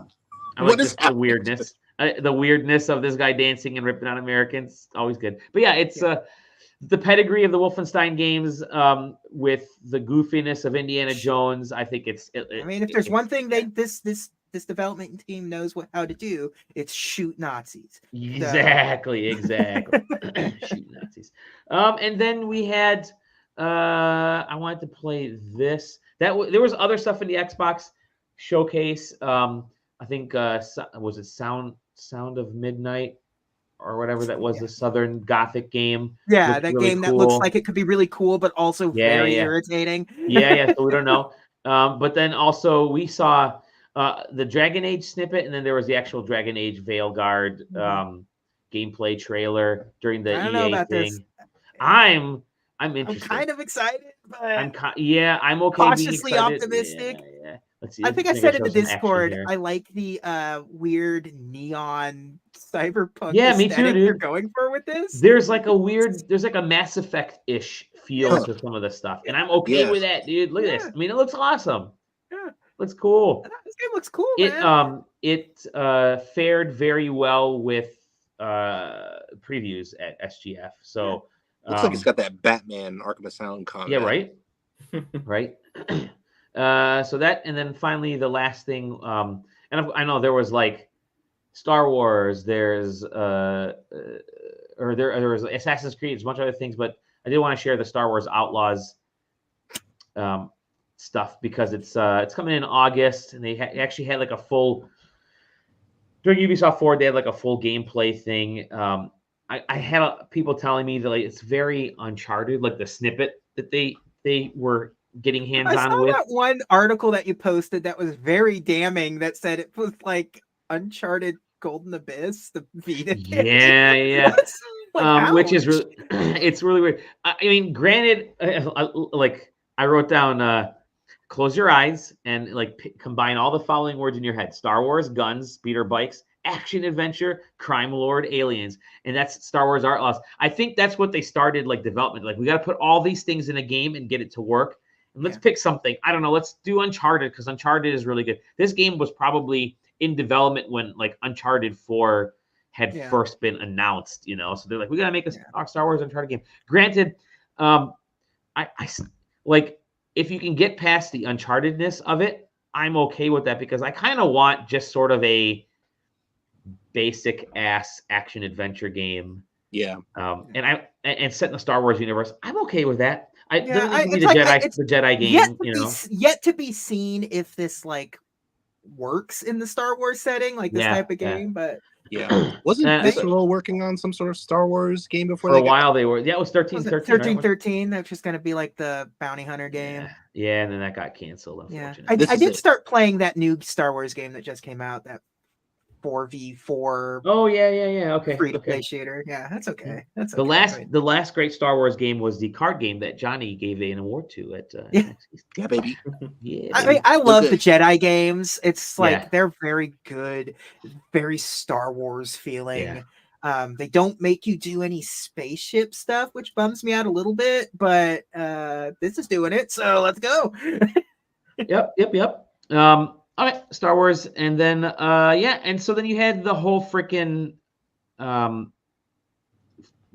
What like is just the happening? weirdness. The weirdness of this guy dancing and ripping on Americans, always good. But yeah, it's the pedigree of the Wolfenstein games with the goofiness of Indiana Jones. I think I mean, if there's one thing this development team knows how to do, it's shoot Nazis. exactly shoot Nazis. And then we had I wanted to play this. There was other stuff in the Xbox showcase. I think was it Sound of Midnight or whatever that was, the Southern Gothic game. Yeah, Looked that really game that looks cool. like it could be really cool, but also very irritating. Yeah. So we don't know. But then also we saw the Dragon Age snippet, and then there was the actual Dragon Age Veilguard gameplay trailer during the I don't EA know about thing. this. I'm I'm interested. kind of excited, but I'm okay. cautiously being excited. optimistic. Yeah. Let's see. I think I Let's said in show the some action Discord, here. I like the weird neon cyberpunk Yeah, me too, aesthetic dude. they're going for with this. There's like a Mass Effect-ish feel to some of the stuff, and I'm okay with that, dude. Look at this. I mean, it looks awesome. Yeah. Looks cool. This game looks cool, man. It fared very well with previews at SGF. So Looks like it's got that Batman Arkham Asylum combat. yeah, right. Right. So that, and then finally the last thing, and I know there was like Star Wars, there's there was Assassin's Creed, there's a bunch of other things, but I did want to share the Star Wars Outlaws stuff because it's coming in August, and they actually had like a full during Ubisoft Forward, they had like a full gameplay thing. I had people telling me that like it's very Uncharted, like the snippet that they were getting hands I on saw with. that one article that you posted that was very damning that said it was like Uncharted Golden Abyss, the Vita. Yeah. Which is really, it's really weird. I mean, granted, like I wrote down, close your eyes and like combine all the following words in your head: Star Wars, guns, speeder bikes, action adventure, crime lord, aliens, and that's Star Wars Outlaws. I think that's what they started like development. Like we got to put all these things in a game and get it to work. And let's pick something. I don't know. Let's do Uncharted because Uncharted is really good. This game was probably in development when like Uncharted 4 had first been announced, you know. So they're like, we gotta make a Star Wars Uncharted game. Granted, I like if you can get past the Unchartedness of it, I'm okay with that because I kind of want just sort of a basic ass action adventure game. Yeah. And set in the Star Wars universe, I'm okay with that. The Jedi game, yet to be seen if this like works in the Star Wars setting, like this type of game. But wasn't Visceral working on some sort of Star Wars game before? For a while they were. Yeah, it was 1313, which was going to be like the bounty hunter game. Yeah, and then that got canceled. Yeah, unfortunately. I did start playing that new Star Wars game that just came out. That 4v4. Oh yeah. Okay. Free to Okay. play shooter. Yeah, that's okay. That's okay. The last great Star Wars game was the card game that Johnny gave an award to at Yeah. PAX East. Yeah, baby. Yeah. I mean, I They're love the good. Jedi games. It's like Yeah. they're very good, very Star Wars feeling. Yeah. They don't make you do any spaceship stuff, which bums me out a little bit, but this is doing it, so let's go. Yep. All right, Star Wars, and then and so then you had the whole freaking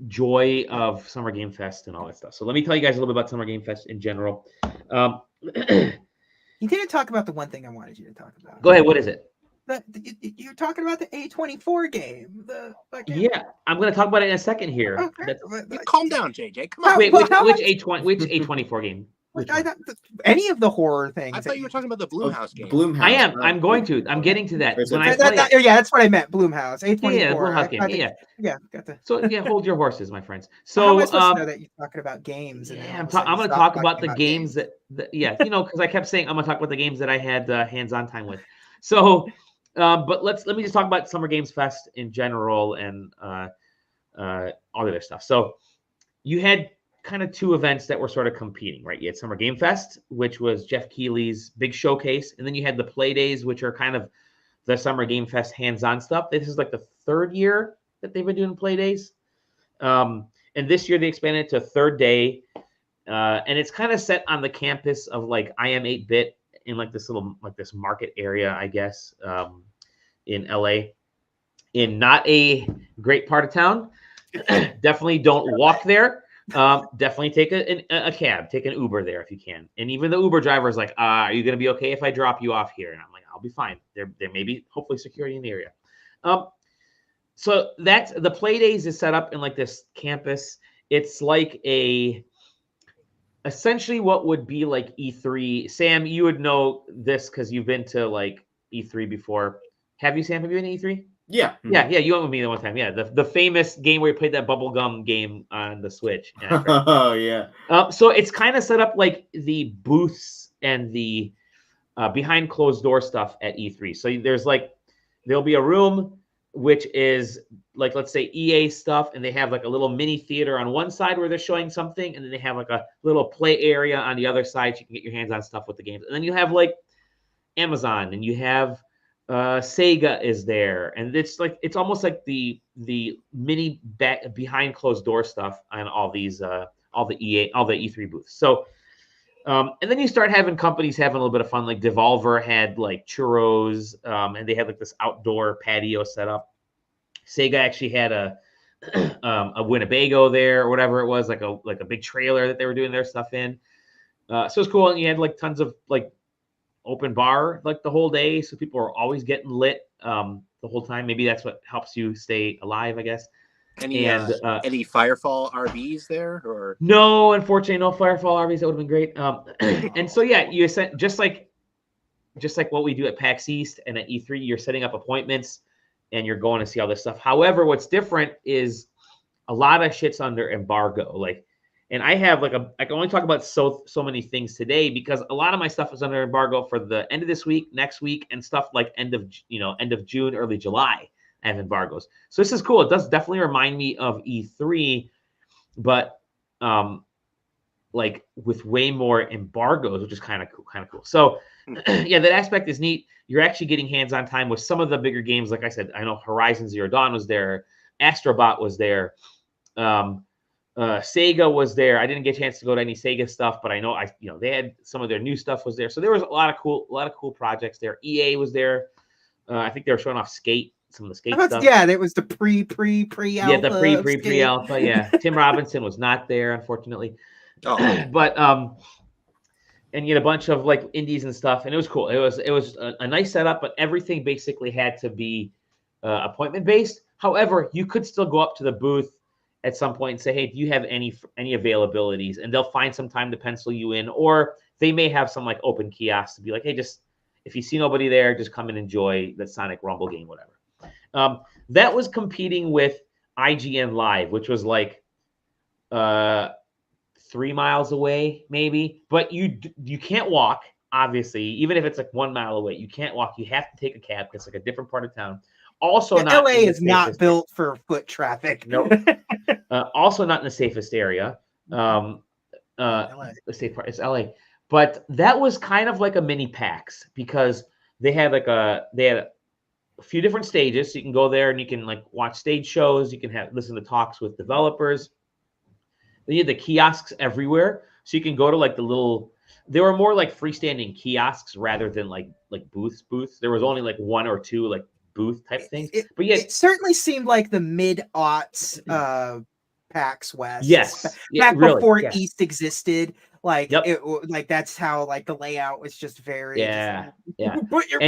joy of Summer Game Fest and all that stuff. So let me tell you guys a little bit about Summer Game Fest in general. You didn't talk about the one thing I wanted you to talk about. Go ahead. What is it? You're talking about the A24 game. Yeah, I'm going to talk about it in a second here. Okay. Calm down, JJ. Come on. Wait, which A24 game? Any of the horror things. I thought you were talking about the Blumhouse game. Blumhouse. I am. I'm going to. I'm getting to that. When I yeah, that's what I meant. Blumhouse. A24. Yeah, Blumhouse game. Yeah, got the. So yeah, hold your horses, my friends. So how am I So supposed to know that you're talking about games? And I'm going to talk about the games that because I kept saying I'm going to talk about the games that I had hands-on time with. So, but let me just talk about Summer Games Fest in general and all the other stuff. So you had kind of two events that were sort of competing, right? You had Summer Game Fest, which was Jeff Keighley's big showcase, and then you had the Play Days, which are kind of the Summer Game Fest hands-on stuff. This is like the third year that they've been doing Play Days, and this year they expanded it to third day, and it's kind of set on the campus of like IM 8-bit in like this little this market area, I guess, in LA, in not a great part of town. Definitely don't walk there. Definitely take a cab, take an Uber there if you can. And even the Uber driver is like, are you going to be okay if I drop you off here? And I'm like, I'll be fine. There may be hopefully security in the area. So that's the Play Days is set up in like this campus. It's like essentially what would be like E3. Sam, you would know this because you've been to like E3 before. Have you, Sam? Have you been to E3? Yeah. Yeah. You went with me the one time. Yeah. The famous game where you played that bubblegum game on the Switch. Yeah, oh, yeah. So it's kind of set up like the booths and the behind closed door stuff at E3. So there'll be a room which is like, let's say EA stuff, and they have like a little mini theater on one side where they're showing something, and then they have like a little play area on the other side so you can get your hands on stuff with the games. And then you have like Amazon, and you have Sega is there, and it's almost like the mini behind closed door stuff on all these all the E3 booths. So and then you start having companies having a little bit of fun. Like Devolver had like churros, and they had like this outdoor patio set up. Sega actually had a Winnebago there or whatever it was, like a big trailer that they were doing their stuff in. So it's cool, and you had like tons of like open bar like the whole day, so people are always getting lit the whole time. Maybe that's what helps you stay alive, I guess. Any Firefall RVs there, or no? Unfortunately, no Firefall RVs. That would have been great. And so yeah, you said just like what we do at PAX East and at E3, you're setting up appointments and you're going to see all this stuff. However, what's different is a lot of shit's under embargo. Like, and I have I can only talk about so many things today because a lot of my stuff is under embargo for the end of this week, next week, and stuff like end of June, early July. I have embargoes. So this is cool. It does definitely remind me of E3, but like with way more embargoes, which is kind of cool. So yeah, that aspect is neat. You're actually getting hands-on time with some of the bigger games. Like I said, I know Horizon Zero Dawn was there, Astrobot was there, Sega was there. I didn't get a chance to go to any Sega stuff, but I know they had some of their new stuff was there. So there was a lot of cool projects there. EA was there. I think they were showing off Skate. Some of the Skate stuff. Yeah, that was the pre-alpha. Yeah, the pre-alpha. Yeah, Tim Robinson was not there, unfortunately. Oh. But and you had a bunch of like indies and stuff, and it was cool. It was a nice setup, but everything basically had to be appointment based. However, you could still go up to the booth at some point and say, "Hey, do you have any availabilities?" And they'll find some time to pencil you in, or they may have some like open kiosks to be like, "Hey, just if you see nobody there, just come and enjoy the Sonic Rumble game, whatever." That was competing with IGN Live, which was like 3 miles away, maybe. But you can't walk, obviously. Even if it's like 1 mile away, you can't walk. You have to take a cab because it's like a different part of town. Also, Yeah, not LA in the is not safest- built for foot traffic. Nope. Also, not in the safest area. LA. The safe part is LA, but that was kind of like a mini PAX because they had a few different stages. So you can go there and you can like watch stage shows. You can listen to talks with developers. They had the kiosks everywhere, so you can go to like the little. They were more like freestanding kiosks rather than like booths. There was only like one or two like booth type things. But yeah, It certainly seemed like the mid-aughts PAX West. yes, Back really, before yeah. East existed. Like Yep. like that's how like the layout was just very Yeah, yeah. Put your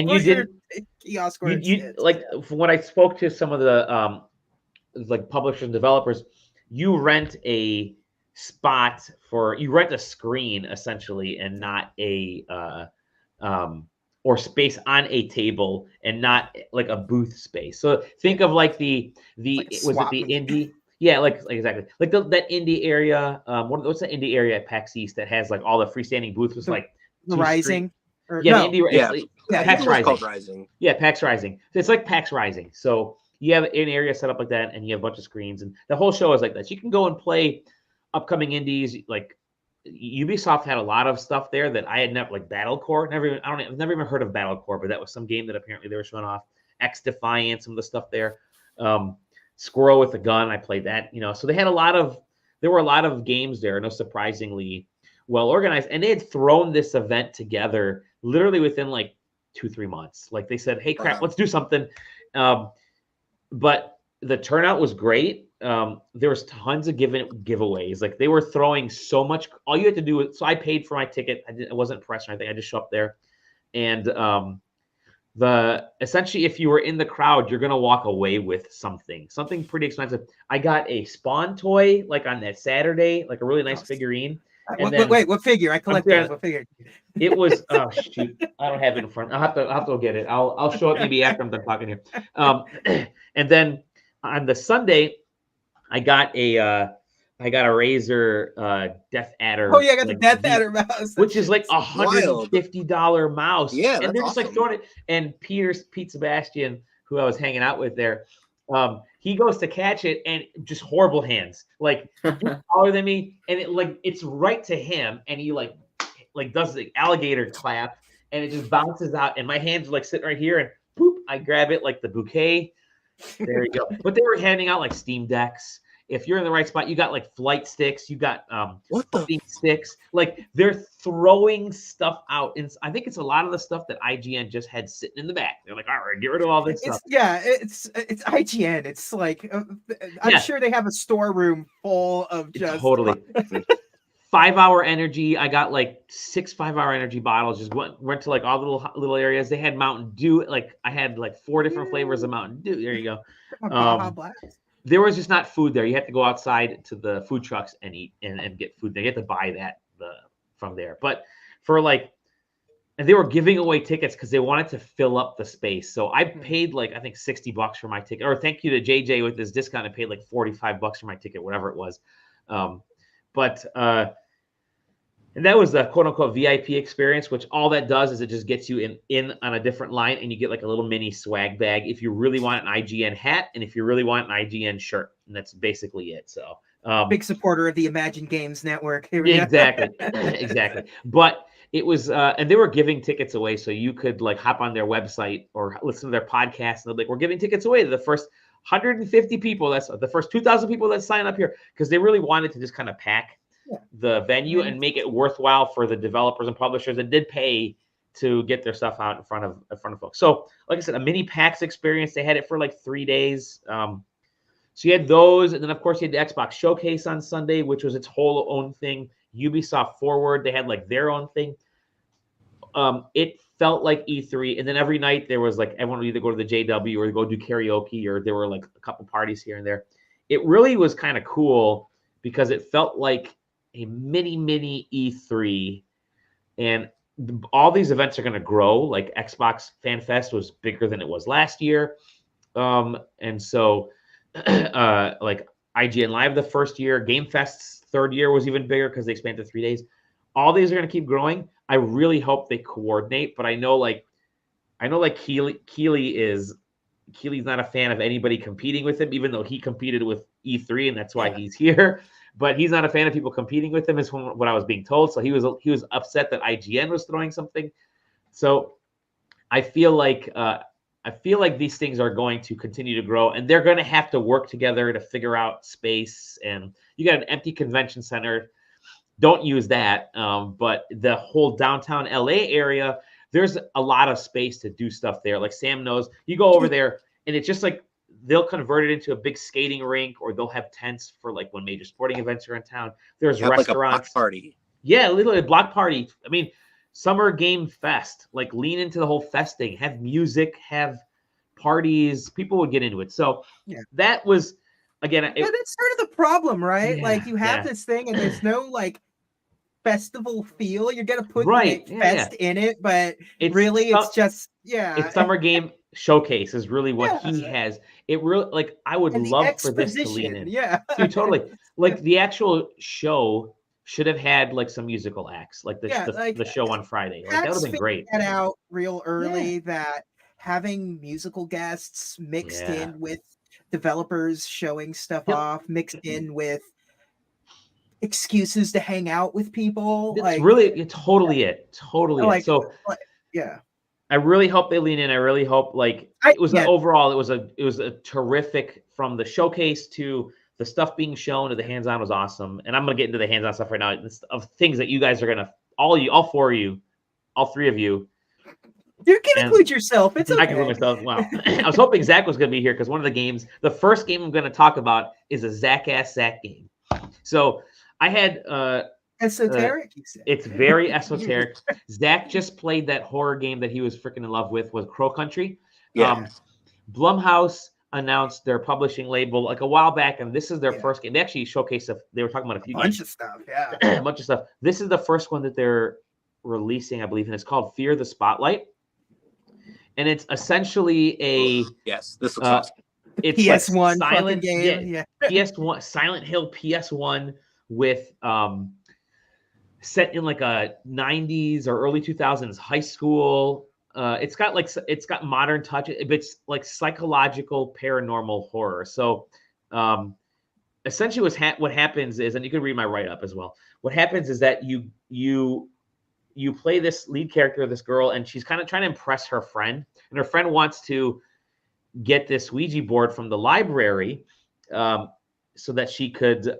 kiosk where you it like sits. from when I spoke to some of the like publishers and developers, you rent a spot you rent a screen essentially and not a or space on a table and not like a booth space. So think of like the like a was it swap the meet. indie? Yeah, like exactly like that indie area. What's the indie area at PAX East that has like all the freestanding booths with like The two Rising. Or, yeah, no, the indie. Yeah. Yeah, PAX It was Rising. called Rising. Yeah, PAX Rising. So it's like PAX Rising. So you have an area set up like that, and you have a bunch of screens, and the whole show is like that. So you can go and play upcoming indies. Like Ubisoft had a lot of stuff there that I had never, like Battlecore. I've never even heard of Battlecore, but that was some game that apparently they were showing off. X Defiant, some of the stuff there. Squirrel with a Gun, I played that. So they had there were a lot of games there, no surprisingly well organized, and they had thrown this event together literally within like 2-3 months. Like they said, hey crap, let's do something. But the turnout was great. There was tons of giveaways. Like they were throwing so much. All you had to do was, so I paid for my ticket. I wasn't pressed or anything. I just show up there, and essentially, if you were in the crowd, you're gonna walk away with something pretty expensive. I got a Spawn toy like on that Saturday, like a really nice figurine. Wait, what figure? I collect those. What figure? It was shoot, I don't have it in front. I'll have to go get it. I'll show it maybe after I'm done talking here. And then on the Sunday, I got a Razer Death Adder. Oh yeah, I got the Death Adder mouse, which is like $150 mouse. Yeah, and they're just like awesome. throwing it. And Pete Sebastian, who I was hanging out with there, he goes to catch it and just horrible hands, like taller than me, and it's right to him, and he like does the alligator clap, and it just bounces out, and my hands are like sitting right here, and poop, I grab it like the bouquet. There you go. But they were handing out like Steam Decks. If you're in the right spot, you got like flight sticks, you got sticks. Like they're throwing stuff out, and I think it's a lot of the stuff that IGN just had sitting in the back. They're like, all right, get rid of all this stuff. Yeah, it's IGN. It's like I'm sure they have a storeroom full of just totally 5-hour energy. I got like 6 5-hour energy bottles. Just went to like all the little areas. They had Mountain Dew. Like I had like 4 different flavors of Mountain Dew. There you go. There was just not food there. You had to go outside to the food trucks and eat and get food. They had to buy that from there. But for and they were giving away tickets because they wanted to fill up the space. So I paid like I think $60 for my ticket. Or thank you to JJ with this discount. I paid like $45 for my ticket, whatever it was. And that was the quote unquote VIP experience, which all that does is it just gets you in on a different line, and you get like a little mini swag bag if you really want an IGN hat and if you really want an IGN shirt. And that's basically it. So big supporter of the Imagine Games Network. Exactly. Exactly. But it was and they were giving tickets away, so you could like hop on their website or listen to their podcast, and they're like, we're giving tickets away to the first 150 people. That's the first 2,000 people that sign up here, because they really wanted to just kind of pack the venue and make it worthwhile for the developers and publishers that did pay to get their stuff out in front of folks. So, like I said, a mini PAX experience. They had it for like 3 days. So you had those, and then of course you had the Xbox Showcase on Sunday, which was its whole own thing. Ubisoft Forward, they had like their own thing. It felt like E3, and then every night there was like everyone would either go to the JW or go do karaoke, or there were like a couple parties here and there. It really was kind of cool because it felt like a mini E3, and all these events are going to grow. Like Xbox Fan Fest was bigger than it was last year, and so like IGN Live the first year, Game Fest's third year was even bigger because they expanded to 3 days. All these are going to keep growing. I really hope they coordinate, but I know like Keeley is Keely's not a fan of anybody competing with him, even though he competed with E3, and that's why he's here. But he's not a fan of people competing with him, is what I was being told. So he was upset that IGN was throwing something. So I feel like these things are going to continue to grow, and they're going to have to work together to figure out space. And you got an empty convention center. Don't use that. But the whole downtown LA area, there's a lot of space to do stuff there. Like Sam knows, you go over there and it's just like they'll convert it into a big skating rink, or they'll have tents for like when major sporting events are in town. There's restaurants. Like a block party. Yeah, literally a block party. I mean, Summer Game Fest. Like lean into the whole fest thing. Have music, have parties. People would get into it. So that was, again, that's sort of the problem, right? Like you have this thing and there's no like festival feel. You're gonna put fest in it, but it's just it's Summer Game Showcase is really what he has. It really, like, I would love for this to lean in. Dude, totally. Like the actual show should have had like some musical acts, like the show on Friday. Like that would have been great. That out real early that having musical guests mixed in with developers showing stuff off, mixed in with excuses to hang out with people. It's really totally it. So I really hope they lean in. I really hope overall it was a terrific, from the showcase to the stuff being shown to the hands-on was awesome. And I'm gonna get into the hands-on stuff right now of things that you guys are gonna all three of you. You can include yourself. It's okay. I can include myself. Wow. I was hoping Zach was gonna be here because one of the games, the first game I'm gonna talk about is a Zach game. So I had esoteric. It's very esoteric. Zach just played that horror game that he was freaking in love with Crow Country. Blumhouse announced their publishing label like a while back, and this is their first game. They actually showcased they were talking about a bunch of stuff. A bunch of stuff. This is the first one that they're releasing, I believe, and it's called Fear the Spotlight. And it's essentially this looks awesome. It's PS1 like silent game. PS1 Silent Hill PS1 with set in like a 90s or early 2000s high school. It's got modern touch. It's like psychological paranormal horror. So essentially what happens is, and you can read my write-up as well, what happens is that you play this lead character, this girl, and she's kind of trying to impress her friend, and her friend wants to get this Ouija board from the library so that she could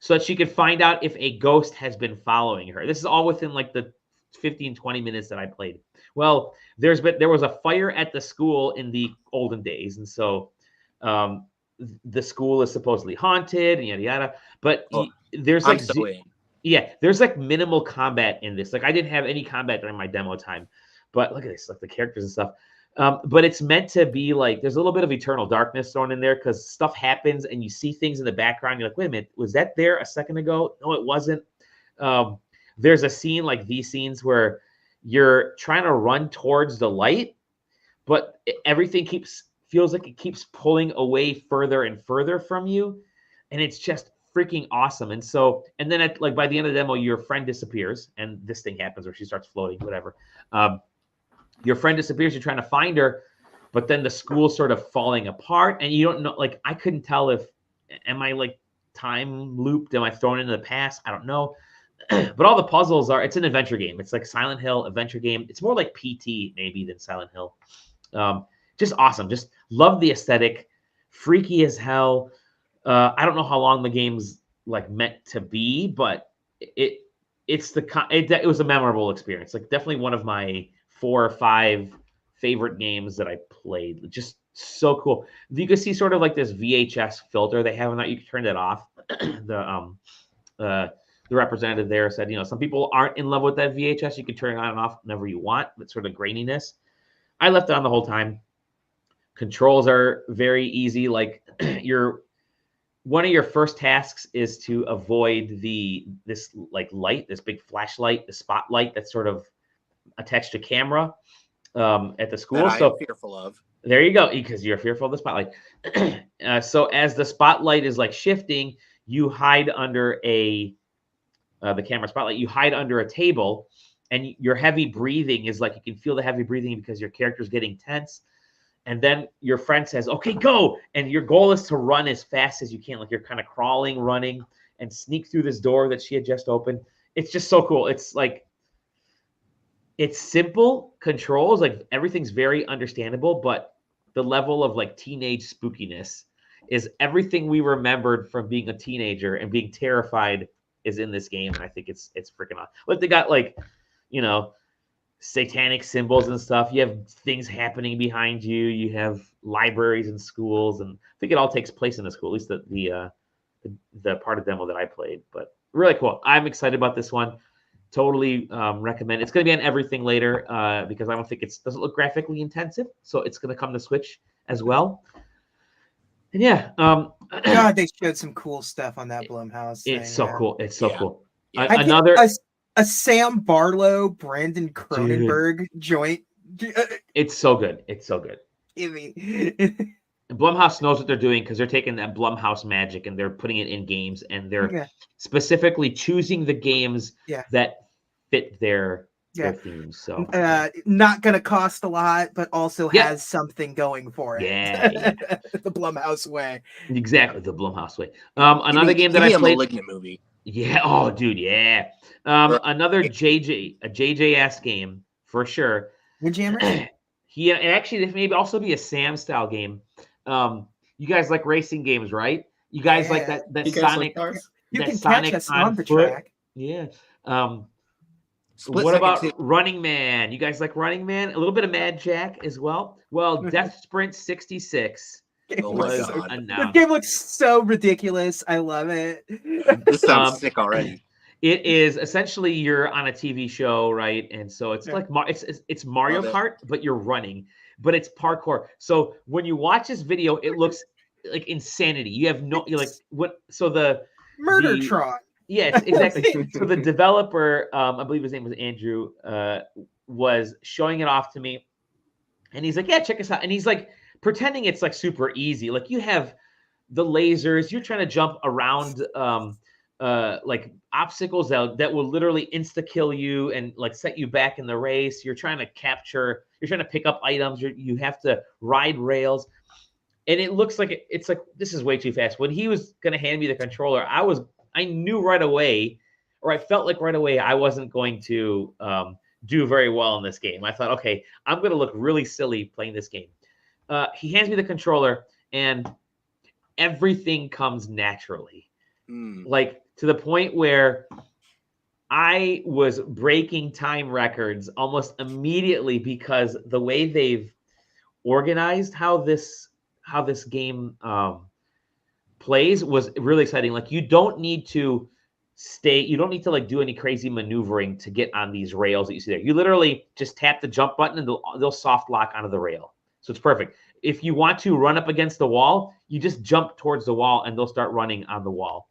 so that she could find out if a ghost has been following her. This is all within like the 15-20 minutes that I played. Well, there was a fire at the school in the olden days, and so the school is supposedly haunted and yada yada. But there's like there's like minimal combat in this. Like I didn't have any combat during my demo time, but look at this, like the characters and stuff. But it's meant to be like there's a little bit of eternal darkness thrown in there because stuff happens and you see things in the background. You're like, wait a minute, was that there a second ago? No, it wasn't. There's a scene like these scenes where you're trying to run towards the light, but everything feels like it keeps pulling away further and further from you, and it's just freaking awesome. And so, and then by the end of the demo, your friend disappears, and this thing happens where she starts floating, whatever. Your friend disappears, you're trying to find her, but then the school's sort of falling apart, and you don't know, like, I couldn't tell am I like time looped? Am I thrown into the past? I don't know. But all the puzzles it's an adventure game. It's like Silent Hill adventure game. It's more like PT maybe than Silent Hill. Just awesome. Just love the aesthetic. Freaky as hell. I don't know how long the game's like meant to be, but it was a memorable experience. Like definitely one of my 4 or 5 favorite games that I played. Just so cool. You can see sort of like this VHS filter they have on that. You can turn that off. The representative there said, some people aren't in love with that VHS. You can turn it on and off whenever you want. That sort of graininess. I left it on the whole time. Controls are very easy. Like one of your first tasks is to avoid this light, this big flashlight, the spotlight that's sort of attached to camera at the school. That I'm fearful of. There you go, because you're fearful of the spotlight. So as the spotlight is like shifting, you hide under the camera spotlight. You hide under a table, and your heavy breathing is like you can feel the heavy breathing because your character's getting tense. and then your friend says, okay, go. And your goal is to run as fast as you can. Like you're kind of crawling, running, and sneak through this door that she had just opened. It's just so cool. It's like, it's simple controls. Like everything's very understandable, but the level of like teenage spookiness is everything we remembered from being a teenager and being terrified is in this game. And I think it's freaking awesome. Like they got like, you know, satanic symbols and stuff. You have things happening behind you. You have libraries and schools, and I think it all takes place in a school. At least the part of demo that I played. But really cool. I'm excited about this one. Totally recommend. It's going to be on everything later because I don't think doesn't look graphically intensive. So it's going to come to Switch as well. And yeah, God, they showed some cool stuff on that Blumhouse. It's so cool. It's so cool. Yeah. Another. A Sam Barlow, Brandon Cronenberg joint. It's so good. It's so good. I mean, Blumhouse knows what they're doing because they're taking that Blumhouse magic and they're putting it in games, and they're specifically choosing the games that fit their themes. So not going to cost a lot, but also has something going for it. Yeah. The Blumhouse way. Exactly, the Blumhouse way. Another game that I played. Malignant movie. Yeah. Oh, dude. Yeah. Another JJ-esque game for sure. Windjammer? Yeah, and actually, this may also be a Sam style game. You guys like racing games, right? You guys like that Sonic? You can Sonic catch us on the track. Yeah. What about Running Man? You guys like Running Man? A little bit of MadJack as well. Well, Death Sprint 66 was announced. The game looks so ridiculous. I love it. This sounds sick already. It is essentially you're on a TV show, right? And so it's like it's Mario Kart, but you're running, but it's parkour. So when you watch this video, it looks like insanity. You have you're like what? So the Murdertron. Yes, exactly. So the developer, I believe his name was Andrew, was showing it off to me, and he's like, "Yeah, check us out." And he's like pretending it's like super easy. Like you have the lasers, you're trying to jump around like obstacles that will literally insta kill you and like set you back in the race. You're trying to pick up items. You have to ride rails, and it looks like it's like this is way too fast. When he was gonna hand me the controller, I knew right away, or I felt like right away, I wasn't going to do very well in this game. I thought, okay, I'm going to look really silly playing this game. He hands me the controller, and everything comes naturally. Like to the point where I was breaking time records almost immediately because the way they've organized how this game plays was really exciting. Like you don't need to like do any crazy maneuvering to get on these rails that you see there. You literally just tap the jump button and they'll soft lock onto the rail. So it's perfect. If you want to run up against the wall, you just jump towards the wall and they'll start running on the wall.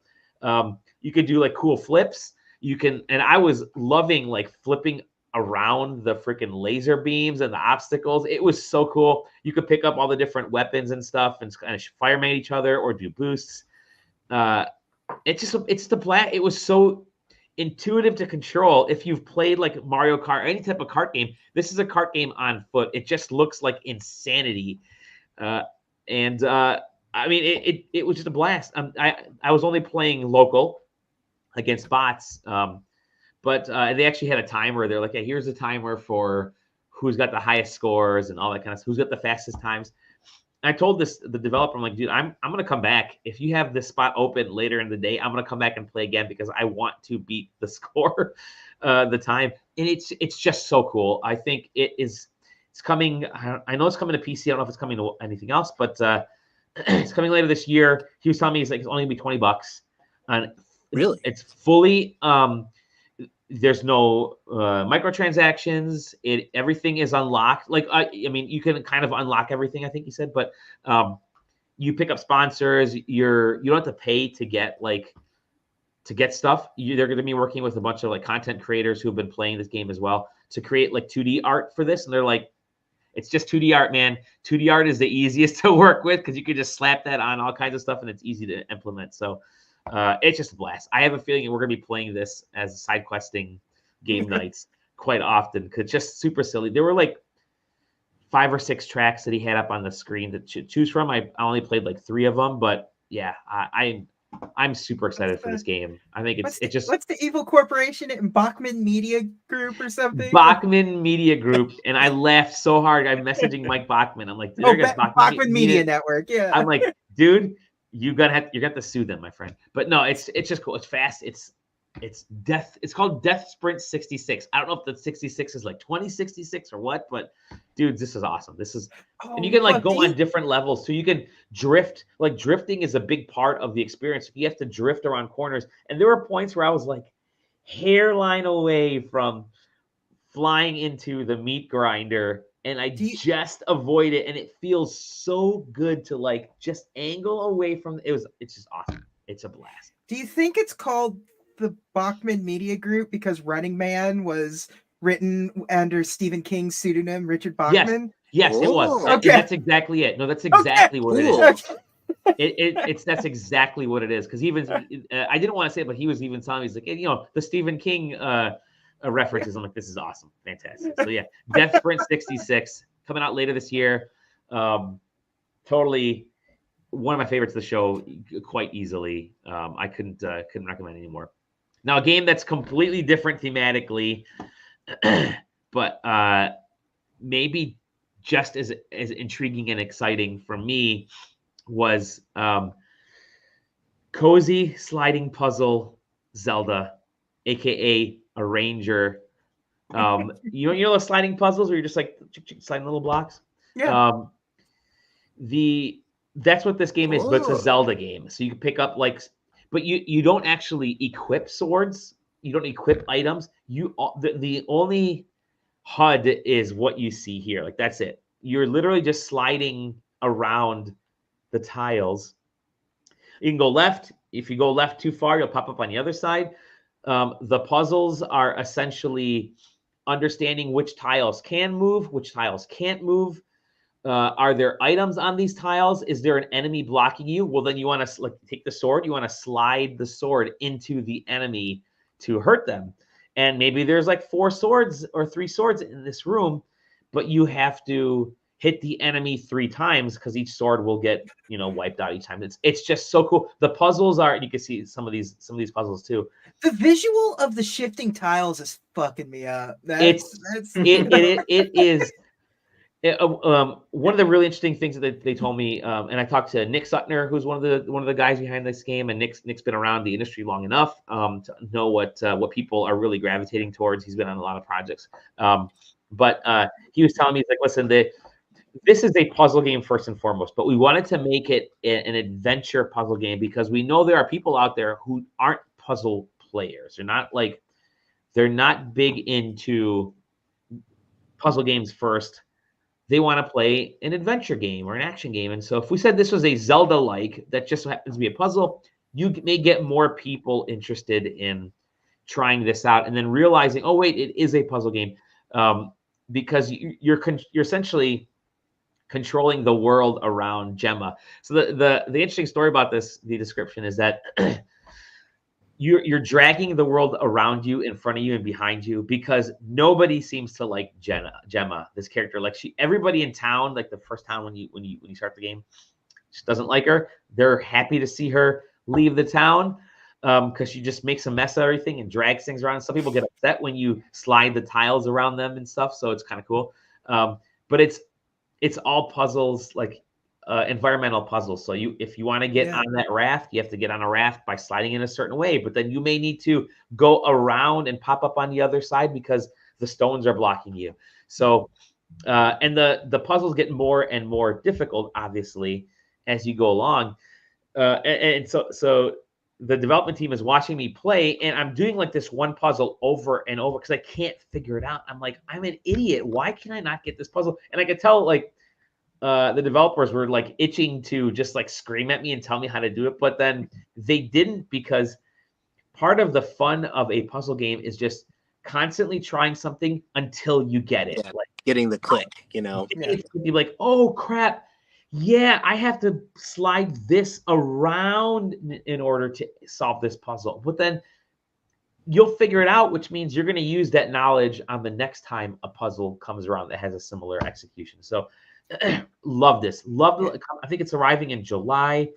You could do like cool flips. And I was loving like flipping around the freaking laser beams and the obstacles. It was so cool. You could pick up all the different weapons and stuff and kind of fireman each other or do boosts. It's the blast. It was so intuitive to control. If you've played like Mario Kart or any type of kart game, this is a kart game on foot. It just looks like insanity. I mean, it was just a blast. I was only playing local against bots. But they actually had a timer. They're like, hey, here's a timer for who's got the highest scores and all that kind of stuff, who's got the fastest times. And I told the developer, I'm like, dude, I'm going to come back. If you have this spot open later in the day, I'm going to come back and play again because I want to beat the score, the time. And it's just so cool. I think it's coming. I know it's coming to PC. I don't know if it's coming to anything else, but it's coming later this year. He was telling me it's only going to be $20. And really? It's fully... there's no microtransactions. Everything is unlocked. Like I mean, you can kind of unlock everything, I think he said, but you pick up sponsors. You don't have to pay to get stuff. They're going to be working with a bunch of like content creators who have been playing this game as well to create like 2D art for this. And they're like, it's just 2D art, man. 2D art is the easiest to work with because you can just slap that on all kinds of stuff and it's easy to implement. So it's just a blast. I have a feeling we're going to be playing this as side questing game nights quite often because it's just super silly. There were like 5 or 6 tracks that he had up on the screen to choose from. I only played like 3 of them, but yeah, I'm super excited for this game. I think what's just the evil corporation in Bachman Media Group or something? Bachman Media Group, and I laughed so hard. I'm messaging Mike Bachman. I'm like, Bachman Media Network. Yeah. I'm like, dude, you're gonna have to sue them, my friend. But no, it's just cool. It's fast. It's death. It's called Death Sprint 66. I don't know if the 66 is like 2066 or what, but dude, this is awesome. This is, and you can like go on different levels. So you can drift. Like drifting is a big part of the experience. You have to drift around corners. And there were points where I was like hairline away from flying into the meat grinder, and I just avoid it. And it feels so good to like just angle away from it. It's just awesome. It's a blast. Do you think it's called the Bachman Media Group because Running Man was written under Stephen King's pseudonym Richard Bachman? Yes, it was. Okay. That's exactly it. No, that's exactly what it is. That's exactly what it is. Because even I didn't want to say it, but he was even telling me, he's like, hey, the Stephen King references. I'm like, this is awesome, fantastic. So yeah, Death Sprint 66 coming out later this year. Totally one of my favorites of the show, quite easily. I couldn't recommend anymore. Now, a game that's completely different thematically, but maybe just as intriguing and exciting for me was Cozy Sliding Puzzle Zelda, aka Arranger. You know the sliding puzzles where you're just like sliding little blocks? Yeah. That's what this game is, but it's a Zelda game. So you can pick up but you don't actually equip swords. You don't equip items. The only HUD is what you see here. Like that's it. You're literally just sliding around the tiles. You can go left. If you go left too far, you'll pop up on the other side. The puzzles are essentially understanding which tiles can move, which tiles can't move. Are there items on these tiles? Is there an enemy blocking you? Well, then you want to take the sword. You want to slide the sword into the enemy to hurt them. And maybe there's like 4 swords or 3 swords in this room, but you have to hit the enemy 3 times because each sword will get wiped out each time. It's just so cool. The puzzles are. You can see some of these puzzles too. The visual of the shifting tiles is fucking me up. It is. One of the really interesting things that they told me, and I talked to Nick Sutner, who's one of the guys behind this game, and Nick's been around the industry long enough to know what people are really gravitating towards. He's been on a lot of projects, but he was telling me, he's like, listen, this is a puzzle game first and foremost, but we wanted to make it an adventure puzzle game because we know there are people out there who aren't puzzle players. They're not big into puzzle games first. They want to play an adventure game or an action game. And so if we said this was a Zelda-like that just happens to be a puzzle, you may get more people interested in trying this out and then realizing, oh, wait, it is a puzzle game, because you're essentially controlling the world around Gemma. So the interesting story about the description is that you're dragging the world around you, in front of you, and behind you because nobody seems to like Gemma, this character. Like everybody in town, like the first town when you start the game, just doesn't like her. They're happy to see her leave the town because she just makes a mess of everything and drags things around. Some people get upset when you slide the tiles around them and stuff, so it's kind of cool. But it's all puzzles, like environmental puzzles. So if you want to get on that raft, you have to get on a raft by sliding in a certain way, but then you may need to go around and pop up on the other side because the stones are blocking you. So and the puzzles get more and more difficult, obviously, as you go along. And so the development team is watching me play, and I'm doing like this one puzzle over and over because I can't figure it out. I'm like, I'm an idiot. Why can I not get this puzzle? And I could tell the developers were like itching to just like scream at me and tell me how to do it, but then they didn't, because part of the fun of a puzzle game is just constantly trying something until you get it. Like getting the click, You'd be like, oh crap, yeah, I have to slide this around in order to solve this puzzle. But then you'll figure it out, which means you're going to use that knowledge on the next time a puzzle comes around that has a similar execution. So love this. I think it's arriving in July.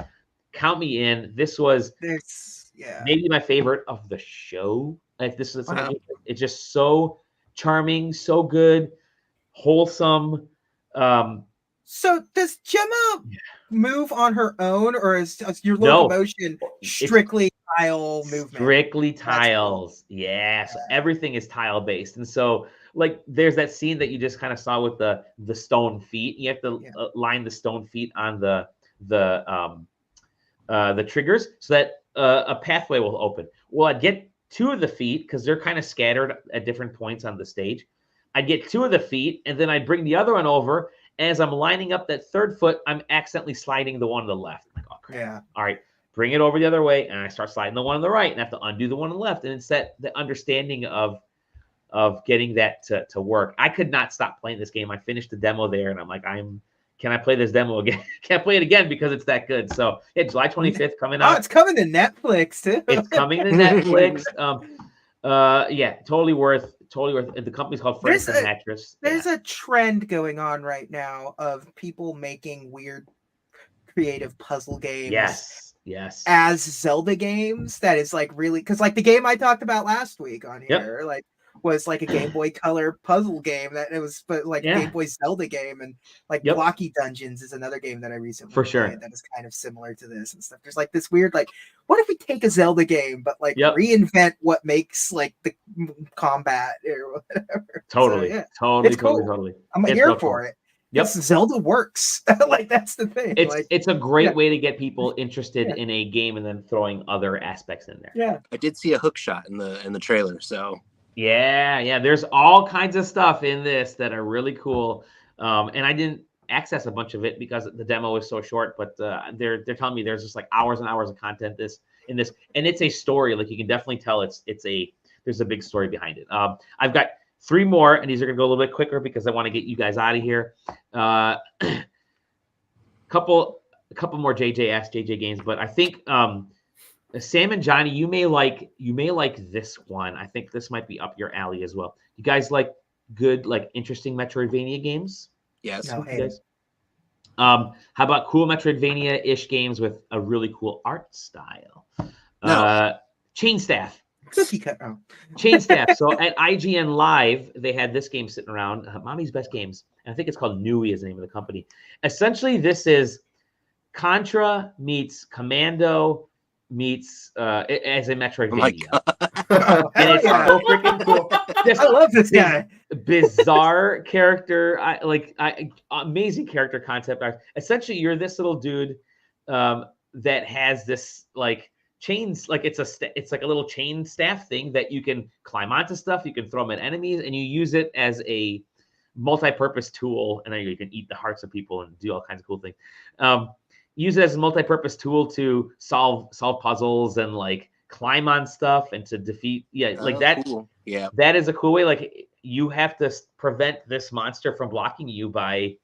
Count me in. This was maybe my favorite of the show. Like this is it's just so charming, so good, wholesome. So does Gemma move on her own, or is your locomotion strictly tile movement? Strictly tiles. Cool. Yeah. So everything is tile based. And so like there's that scene that you just kind of saw with the stone feet. You have to line the stone feet on the triggers so that a pathway will open. Well, I'd get 2 of the feet because they're kind of scattered at different points on the stage. I'd get 2 of the feet, and then I'd bring the other one over. As I'm lining up that 3rd foot, I'm accidentally sliding the one on the left. I'm like, oh, crap. Yeah. All right, bring it over the other way, and I start sliding the one on the right, and I have to undo the one on the left. And it's the understanding of getting that to work. I could not stop playing this game. I finished the demo there, and I'm like, can I play this demo again? Can't play it again because it's that good. So July 25th coming out. Oh, it's coming to Netflix too. It's coming to Netflix. Totally worth. The company's called Friends and Mattress. There's a trend going on right now of people making weird, creative puzzle games. Yes. As Zelda games, that is like really because like the game I talked about last week on here, like was like a Game Boy Color puzzle game that it was, but like a Game Boy Zelda game, and like Blocky Dungeons is another game that I recently played that is kind of similar to this and stuff. There's like this weird like, what if we take a Zelda game but like reinvent what makes like the combat or whatever? Totally. I'm here for it. Zelda works. Like that's the thing. It's a great way to get people interested in a game and then throwing other aspects in there. Yeah, I did see a hook shot in the trailer, so. Yeah. There's all kinds of stuff in this that are really cool. And I didn't access a bunch of it because the demo is so short, but they're telling me there's just like hours and hours of content in this. And it's a story. Like you can definitely tell there's a big story behind it. I've got 3 more, and these are gonna go a little bit quicker because I want to get you guys out of here. Couple more JJ games, but I think Sam and Johnny, you may like this one. I think this might be up your alley as well. You guys like good, like interesting Metroidvania games? Yes. No, how about cool Metroidvania-ish games with a really cool art style? No. Chain Staff. Cookie cut. Oh. Chain Staff. So at IGN Live, they had this game sitting around, Mommy's Best Games. And I think it's called Nui is the name of the company. Essentially, this is Contra meets Commando meets as a Metroidvania. And it's so freaking cool. I love this guy. Bizarre character, amazing character concept art. Essentially, you're this little dude that has this like chains, like it's like a little chain staff thing that you can climb onto stuff, you can throw them at enemies, and you use it as a multi-purpose tool, and then you can eat the hearts of people and do all kinds of cool things. Use it as a multi-purpose tool to solve puzzles and like climb on stuff and to defeat that. Cool. Yeah, that is a cool way. Like you have to prevent this monster from blocking you by,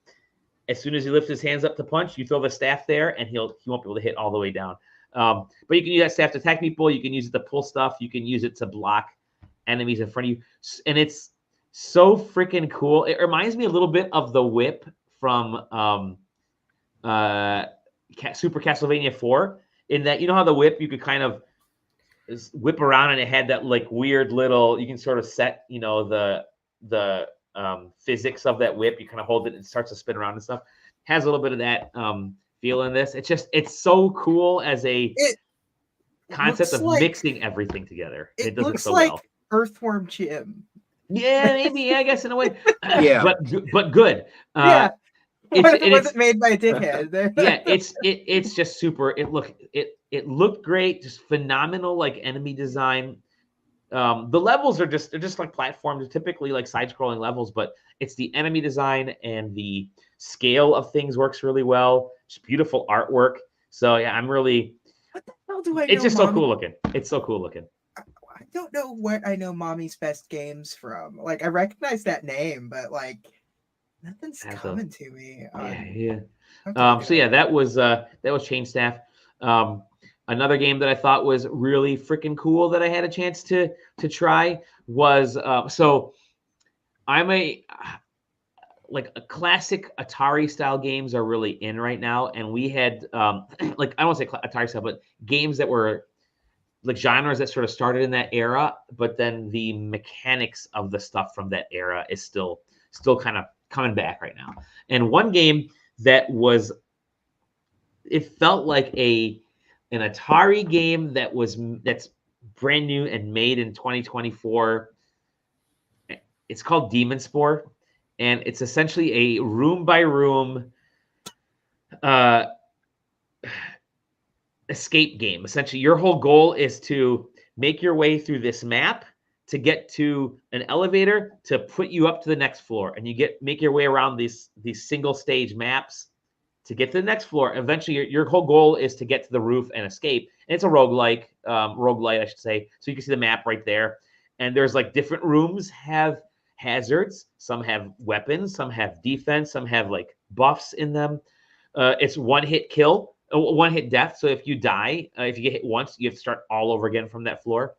as soon as he lifts his hands up to punch, you throw the staff there and he won't be able to hit all the way down. But you can use that staff to attack people. You can use it to pull stuff. You can use it to block enemies in front of you. And it's so freaking cool. It reminds me a little bit of the whip from Super Castlevania 4, in that, you know how the whip, you could kind of whip around and it had that like weird little, you can sort of set, the physics of that whip. You kind of hold it and it starts to spin around and stuff. Has a little bit of that feel in this. It's so cool as a concept of mixing everything together. It does looks it so like well. Earthworm Jim. Yeah, maybe. I guess in a way. Yeah, but good. Yeah. It wasn't it's made by a dickhead. Yeah, it's just super. It looked great, just phenomenal, like enemy design. The levels are just like platforms, typically like side-scrolling levels, but it's the enemy design and the scale of things works really well. Just beautiful artwork. So yeah, I'm really. What the hell do I know? It's just so cool looking. It's so cool looking. I don't know where I know Mommy's Best Games from. Like I recognize that name, but like. Nothing's coming to me. Yeah. So yeah, that was Chain Staff. Another game that I thought was really freaking cool that I had a chance to try was so I'm a classic Atari style games are really in right now, and we had like I don't want to say Atari style, but games that were like genres that sort of started in that era, but then the mechanics of the stuff from that era is still kind of coming back right now. And one game that was, it felt like an Atari game that's brand new and made in 2024. It's called Demon Spore, and it's essentially a room by room escape game. Essentially, your whole goal is to make your way through this map to get to an elevator to put you up to the next floor, and you make your way around these single stage maps to get to the next floor. Eventually, your whole goal is to get to the roof and escape. And it's a roguelite, I should say. So you can see the map right there. And there's like different rooms have hazards. Some have weapons. Some have defense. Some have like buffs in them. It's one-hit kill, one-hit death. So if you die, if you get hit once, you have to start all over again from that floor.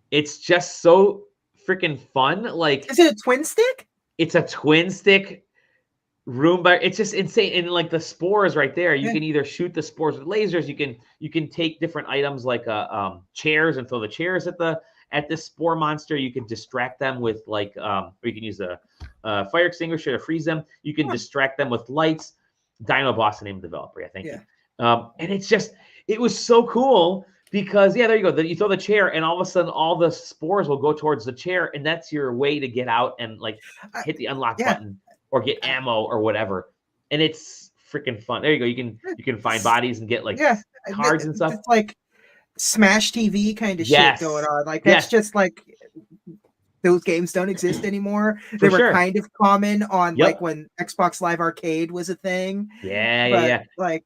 It's just so freaking fun. Like, is it a twin stick? It's a twin stick room by. It's just insane. And like the spores right there, you can either shoot the spores with lasers. You can take different items like chairs and throw the chairs at this spore monster. You can distract them with like, or you can use a fire extinguisher to freeze them. You can distract them with lights. Dino Boss, the name of the developer, I think. Yeah. And it was so cool because there you go. You throw the chair, and all of a sudden, all the spores will go towards the chair, and that's your way to get out and like hit the unlock button or get ammo or whatever. And it's freaking fun. There you go. You can find bodies and get like cards and stuff. It's like Smash TV kind of shit going on. Like that's just like those games don't exist anymore. They were kind of common on like when Xbox Live Arcade was a thing. Yeah. Like,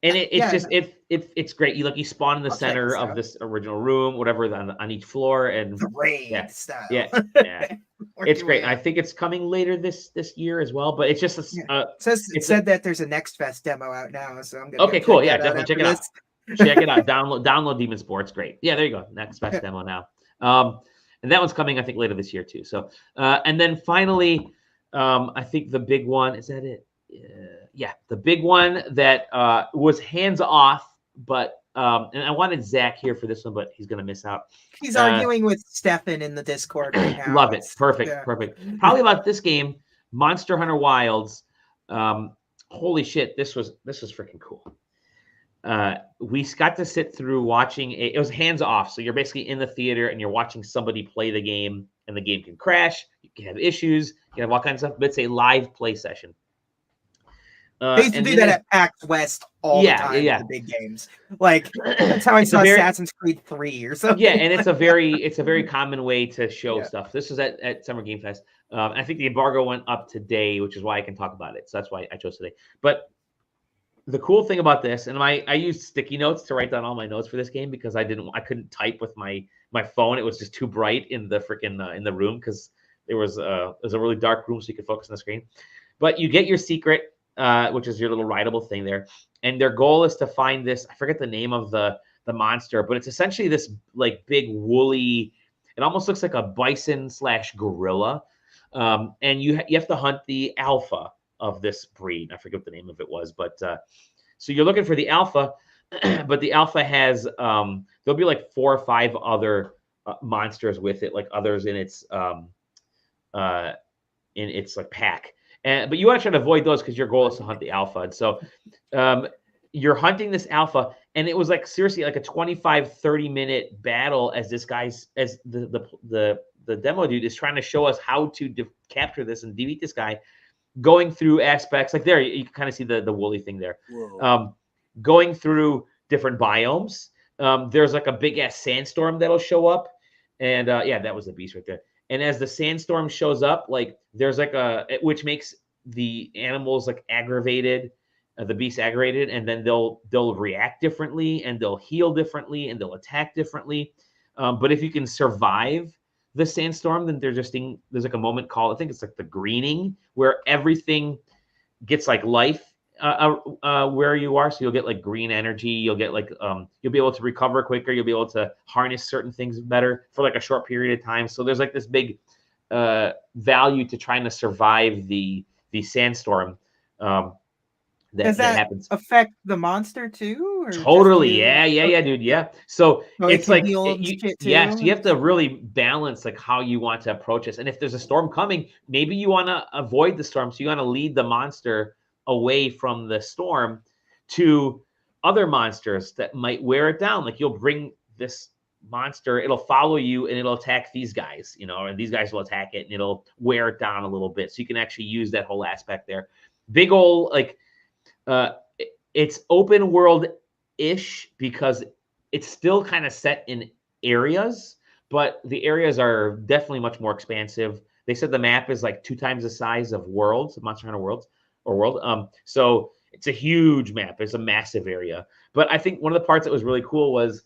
and it's great. You spawn in the center of this original room, whatever on each floor, and the raid style. Yeah. It's great. I think it's coming later this year as well. But it's just it said that there's a Next Fest demo out now, so I'm gonna cool. Yeah, definitely check it out. Check it out. Download Demon Spore. It's great. Yeah, there you go. Next Fest demo now. And that one's coming, I think, later this year too. So, and then finally, I think the big one is that it. The big one that was hands off, but and I wanted Zach here for this one, but he's gonna miss out. He's arguing with Stefan in the Discord right now. Love it. Perfect. Probably about this game, Monster Hunter Wilds. Holy shit, this was freaking cool. We got to sit through watching it was hands off, so you're basically in the theater and you're watching somebody play the game, and the game can crash, you can have issues, you can have all kinds of stuff, but it's a live play session. They used to do that at PAX West all the time with the big games. Like that's how I saw Assassin's Creed 3 or something. Yeah, and it's a very common way to show stuff. This was at Summer Game Fest. I think the embargo went up today, which is why I can talk about it. So that's why I chose today. But the cool thing about this, and I used sticky notes to write down all my notes for this game because I couldn't type with my phone. It was just too bright in the freaking in the room because it was a really dark room, so you could focus on the screen. But you get your secret, which is your little rideable thing there, and their goal is to find this. I forget the name of the monster, but it's essentially this like big woolly. It almost looks like a bison/gorilla, and you have to hunt the alpha of this breed. I forget what the name of it was, but so you're looking for the alpha, but the alpha has there'll be like 4 or 5 other monsters with it, like others in its like pack. But you want to try to avoid those because your goal is to hunt the alpha. And so you're hunting this alpha, and it was like seriously like a 25-30 minute battle as the demo dude is trying to show us how to capture this and defeat this guy. Going through aspects like there, you can kind of see the woolly thing there. Going through different biomes. There's like a big ass sandstorm that'll show up, and that was the beast right there. And as the sandstorm shows up, like there's like which makes the animals like aggravated, the beasts aggravated, and then they'll react differently, and they'll heal differently, and they'll attack differently. But if you can survive the sandstorm, then there's like a moment called, I think it's like the greening, where everything gets like life where you are. So you'll get like green energy. You'll get like you'll be able to recover quicker. You'll be able to harness certain things better for like a short period of time. So there's like this big value to trying to survive the sandstorm. Does that that happens. affect the monster too? Or Totally. just you? Yeah, dude. Yeah. So Oh, it it's can like, heal and shit yes, too? you have to really balance like how you want to approach this. And if there's a storm coming, maybe you want to avoid the storm. So you want to lead the monster away from the storm to other monsters that might wear it down. Like you'll bring this monster, it'll follow you and it'll attack these guys, and these guys will attack it and it'll wear it down a little bit. So you can actually use that whole aspect there. Big old, like, it's open world ish because it's still kind of set in areas, but the areas are definitely much more expansive. They said the map is like 2 times the size of Worlds, Monster Hunter Worlds or World. So it's a huge map. It's a massive area. But I think one of the parts that was really cool was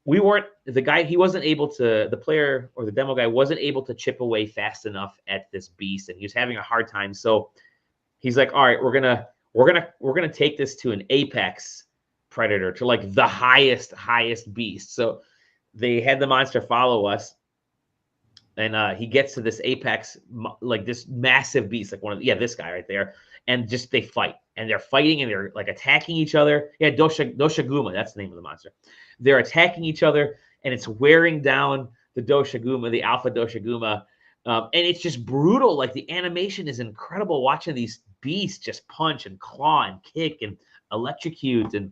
he wasn't able to, the player or the demo guy wasn't able to chip away fast enough at this beast, and he was having a hard time. So he's like, all right, we're gonna take this to an apex predator, to like the highest beast. So they had the monster follow us, and he gets to this apex, like this massive beast, like this guy right there, and just they fight, and they're fighting, and they're like attacking each other. Yeah, Doshaguma, that's the name of the monster. They're attacking each other, and it's wearing down the Doshaguma, the alpha Doshaguma. And it's just brutal. Like the animation is incredible watching these beasts just punch and claw and kick and electrocute and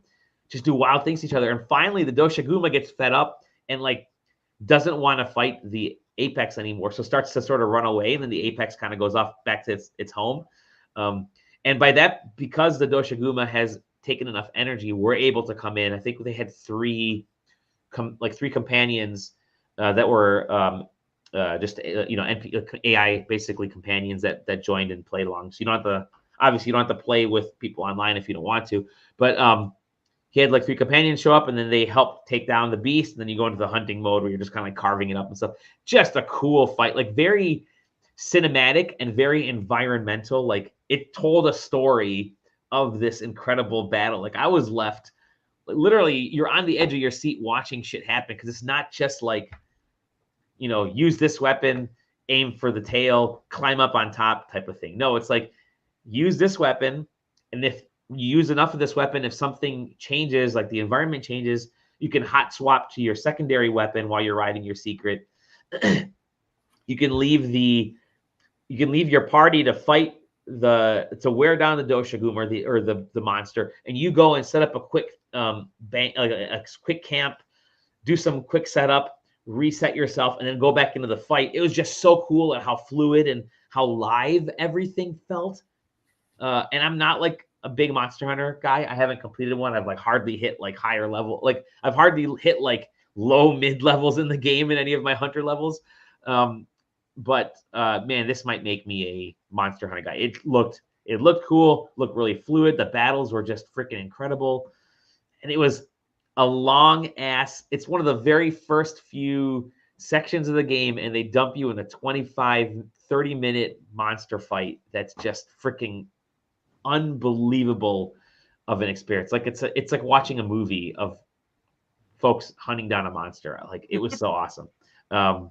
just do wild things to each other. And finally, the Doshaguma gets fed up and like doesn't want to fight the apex anymore. So starts to sort of run away. And then the apex kind of goes off back to its home. And by that, because the Doshaguma has taken enough energy, we're able to come in. I think they had three companions that were just AI basically companions that joined and played along. So you don't have to play with people online if you don't want to. But he had like 3 companions show up, and then they help take down the beast, and then you go into the hunting mode where you're just kind of like carving it up and stuff. Just a cool fight, like very cinematic and very environmental. Like it told a story of this incredible battle. Like I was left literally, you're on the edge of your seat watching shit happen, because it's not just like, use this weapon, aim for the tail, climb up on top type of thing. No, it's like use this weapon, and if you use enough of this weapon, if something changes, like the environment changes, you can hot swap to your secondary weapon while you're riding your secret. You can leave your party to fight to wear down the Doshaguma or the monster, and you go and set up a quick a quick camp, do some quick setup, reset yourself, and then go back into the fight. It was just so cool at how fluid and how live everything felt. And I'm not like a big Monster Hunter guy. I haven't completed one. I've like hardly hit like higher level. Like I've hardly hit like low mid levels in the game in any of my hunter levels. But man, this might make me a Monster Hunter guy. It looked cool, looked really fluid. The battles were just freaking incredible. And it was a long ass, it's one of the very first few sections of the game, and they dump you in a 25, 30-minute monster fight that's just freaking unbelievable of an experience. Like it's like watching a movie of folks hunting down a monster. Like it was so awesome. And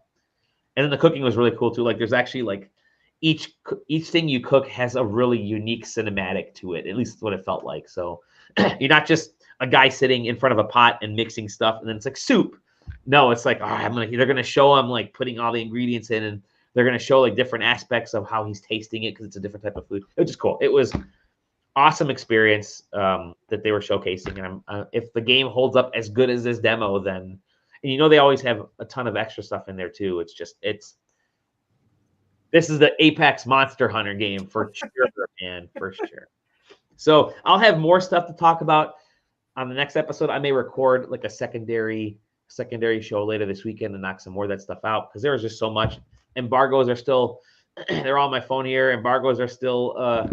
then the cooking was really cool too. Like there's actually like each thing you cook has a really unique cinematic to it. At least that's what it felt like. So you're not just a guy sitting in front of a pot and mixing stuff, and then it's like soup. No, it's like, they're gonna show him like putting all the ingredients in, and they're gonna show like different aspects of how he's tasting it because it's a different type of food. It was just cool. It was awesome experience that they were showcasing. And if the game holds up as good as this demo, then they always have a ton of extra stuff in there too. This is the Apex Monster Hunter game for sure, man, for sure. So I'll have more stuff to talk about on the next episode. I may record like a secondary show later this weekend and knock some more of that stuff out, because there was just so much. Embargoes are still, they're on my phone here. Embargoes are still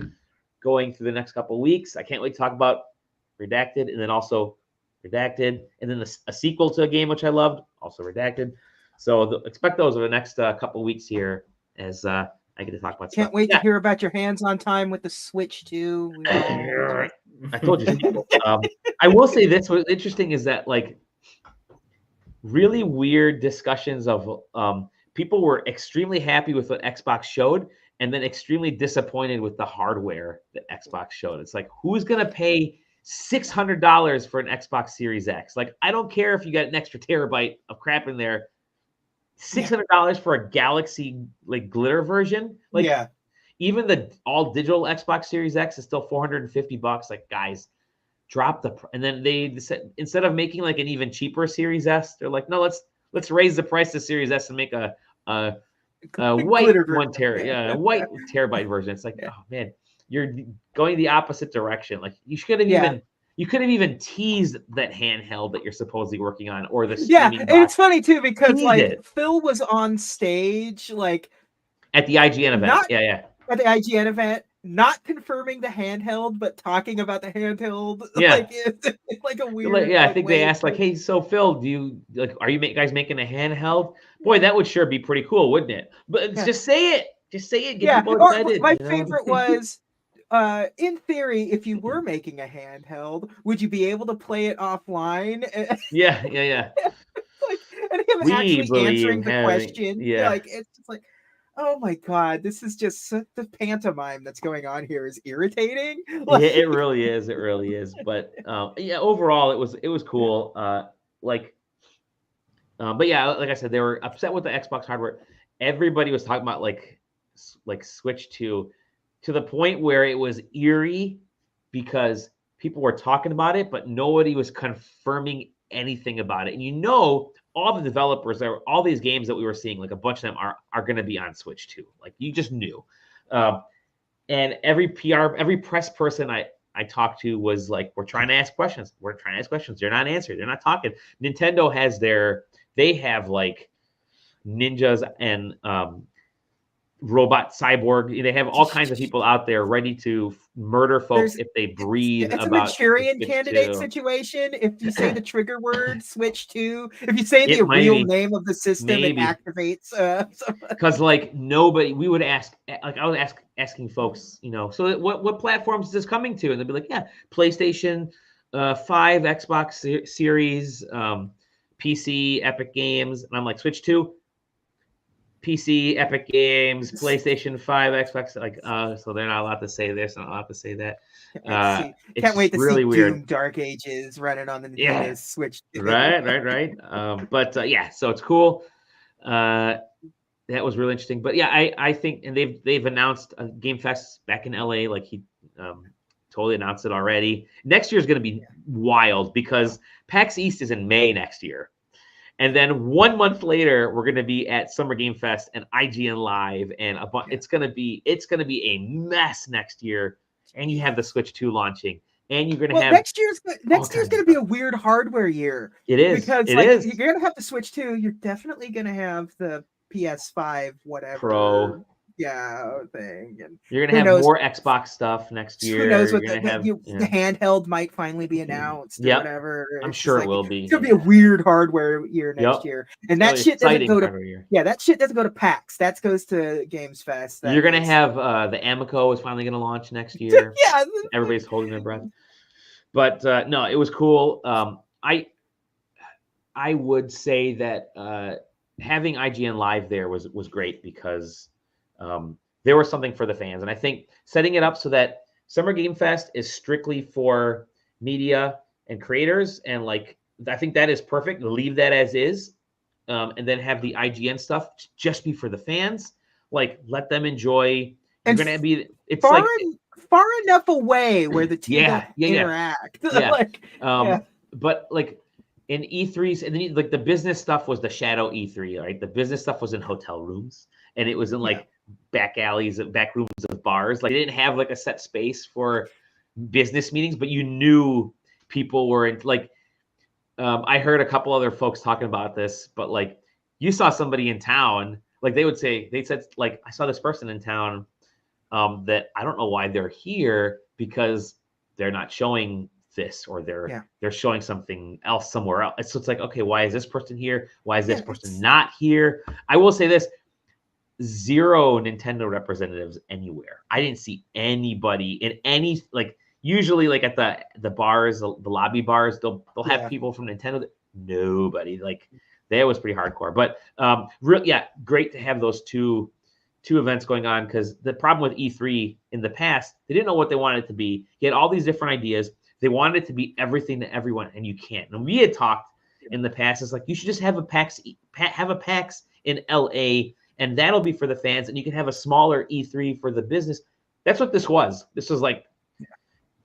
going through the next couple of weeks. I can't wait to talk about Redacted, and then also Redacted, and then a sequel to a game which I loved, also Redacted. So expect those over the next couple of weeks here as I get to talk about Can't stuff. wait to hear about your hands-on time with the Switch 2. I told you. I will say this: what's interesting is that like really weird discussions of people were extremely happy with what Xbox showed, and then extremely disappointed with the hardware that Xbox showed. It's like, who's gonna pay $600 for an Xbox Series X? Like, I don't care if you got an extra terabyte of crap in there. $600 for a Galaxy like glitter version, like Yeah. even the all digital Xbox Series X is still $450. Like, guys, drop the and then they said instead of making like an even cheaper Series S, they're like, no, let's raise the price of Series S and make a white white terabyte version. It's like, oh man, you're going the opposite direction. Like, you should have even teased that handheld that you're supposedly working on, or the streaming and box. it's funny too because Teased like it. Phil was on stage like at the IGN event. At the IGN event, not confirming the handheld, but talking about the handheld. Yeah. Like it's like a weird. I think they asked like, hey, so Phil, do you like, are you guys making a handheld? Boy, that would sure be pretty cool, wouldn't it? But just say it. Just say it. Get people excited. My favorite was, in theory, if you were making a handheld, would you be able to play it offline? Yeah. Like, and him actually answering the question. Yeah. Like, it's just like, oh my god, this is just the pantomime that's going on here is irritating. Like, yeah, it really is. It really is. But yeah, overall, it was cool. But yeah, like I said, they were upset with the Xbox hardware. Everybody was talking about like Switch 2 to the point where it was eerie because people were talking about it, but nobody was confirming anything about it. And all the developers, all these games that we were seeing, like a bunch of them are going to be on Switch 2. Like, you just knew. And every press person I talked to was like, we're trying to ask questions. They're not answering. They're not talking. Nintendo they have like ninjas and robot cyborg. They have all kinds of people out there ready to murder folks if they breathe. It's about a Manchurian candidate situation. If you say the trigger word Switch 2, if you say the real name of the system, it activates. Because like nobody, we would ask, like I was asking folks, so what platforms is this coming to? And they'd be like, yeah, PlayStation 5, Xbox Series, PC, Epic Games. And I'm like, Switch 2? PC, Epic Games, PlayStation 5, Xbox, like, so they're not allowed to say this, not allowed to say that. Can't wait to really see weird. Doom Dark Ages running on the Nintendo Switch. Right. But yeah, so it's cool. That was really interesting. But yeah, I think, and they've announced Game Fest back in LA, like he totally announced it already. Next year is going to be wild because PAX East is in May next year. And then 1 month later, we're going to be at Summer Game Fest and IGN Live, and it's going to be a mess next year. And you have the Switch 2 launching, and you're going to have next year's going to be a weird hardware year. It is because it is. You're going to have the Switch 2. You're definitely going to have the PS5 whatever Pro. Thing, and you're gonna have more Xbox stuff next year. Who knows what the handheld might finally be announced or whatever. I'm sure it will be. It's gonna be a weird hardware year next year, and that shit doesn't go to that shit doesn't go to PAX. That goes to Games Fest. You're gonna have the Amico is finally gonna launch next year. Yeah, everybody's holding their breath. But no, it was cool. I would say that having IGN Live there was great because there was something for the fans. And I think setting it up so that Summer Game Fest is strictly for media and creators, and like I think that is perfect. Leave that as is, and then have the IGN stuff just be for the fans. Like, let them enjoy. You're gonna be far enough away where the two interact. But like in E3s, and then like the business stuff was the shadow E3, right? The business stuff was in hotel rooms, and it was in like back alleys, back rooms of bars. Like, they didn't have like a set space for business meetings, but you knew people were in like. I heard a couple other folks talking about this, but like you saw somebody in town, like they said like, I saw this person in town that I don't know why they're here because they're not showing this, or they're showing something else somewhere else. So it's like, okay, why is this person here? Why is this person not here? I will say this. zero Nintendo representatives anywhere. I didn't see anybody in any, like, usually like at the bars, the lobby bars, they'll have people from Nintendo. Nobody. Like, that was pretty hardcore. But great to have those two events going on, because the problem with E3 in the past, they didn't know what they wanted it to be. You had all these different ideas. They wanted it to be everything to everyone, and you can't. And we had talked in the past, it's like, you should just have a PAX in LA, and that'll be for the fans, and you can have a smaller E3 for the business. That's what this was. This was like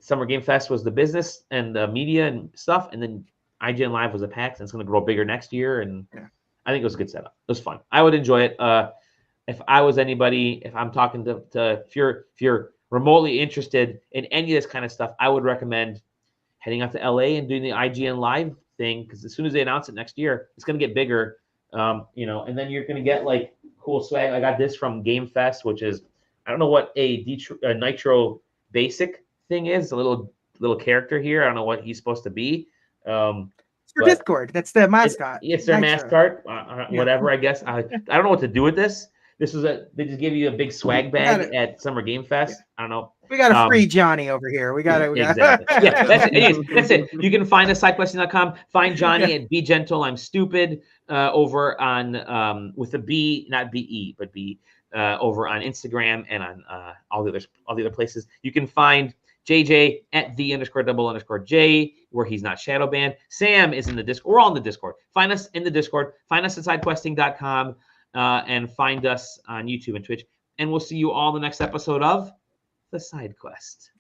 Summer Game Fest was the business and the media and stuff, and then IGN Live was a PAX, and it's going to grow bigger next year. And I think it was a good setup. It was fun. I would enjoy it. If I was anybody, if I'm talking to if you're remotely interested in any of this kind of stuff, I would recommend heading out to LA and doing the IGN Live thing, because as soon as they announce it next year, it's going to get bigger. And then you're going to get like cool swag. I got this from Game Fest, which is, I don't know what a Nitro Basic thing is. A little character here. I don't know what he's supposed to be. It's for Discord. That's the mascot. It's their mascot. Whatever. I guess I don't know what to do with this. They just gave you a big swag bag at Summer Game Fest. Yeah. I don't know. We got a free Johnny over here. We got exactly. Yeah, that's it. You can find us SideQuesting.com. Find Johnny at Be Gentle I'm Stupid over on with a B, not B-E, but B over on Instagram and on all the other places. You can find JJ at _double_J, where he's not shadow banned. Sam is in the Discord. We're all in the Discord. Find us in the Discord. Find us at SideQuesting.com. And find us on YouTube and Twitch. And we'll see you all in the next episode of The Side Quest.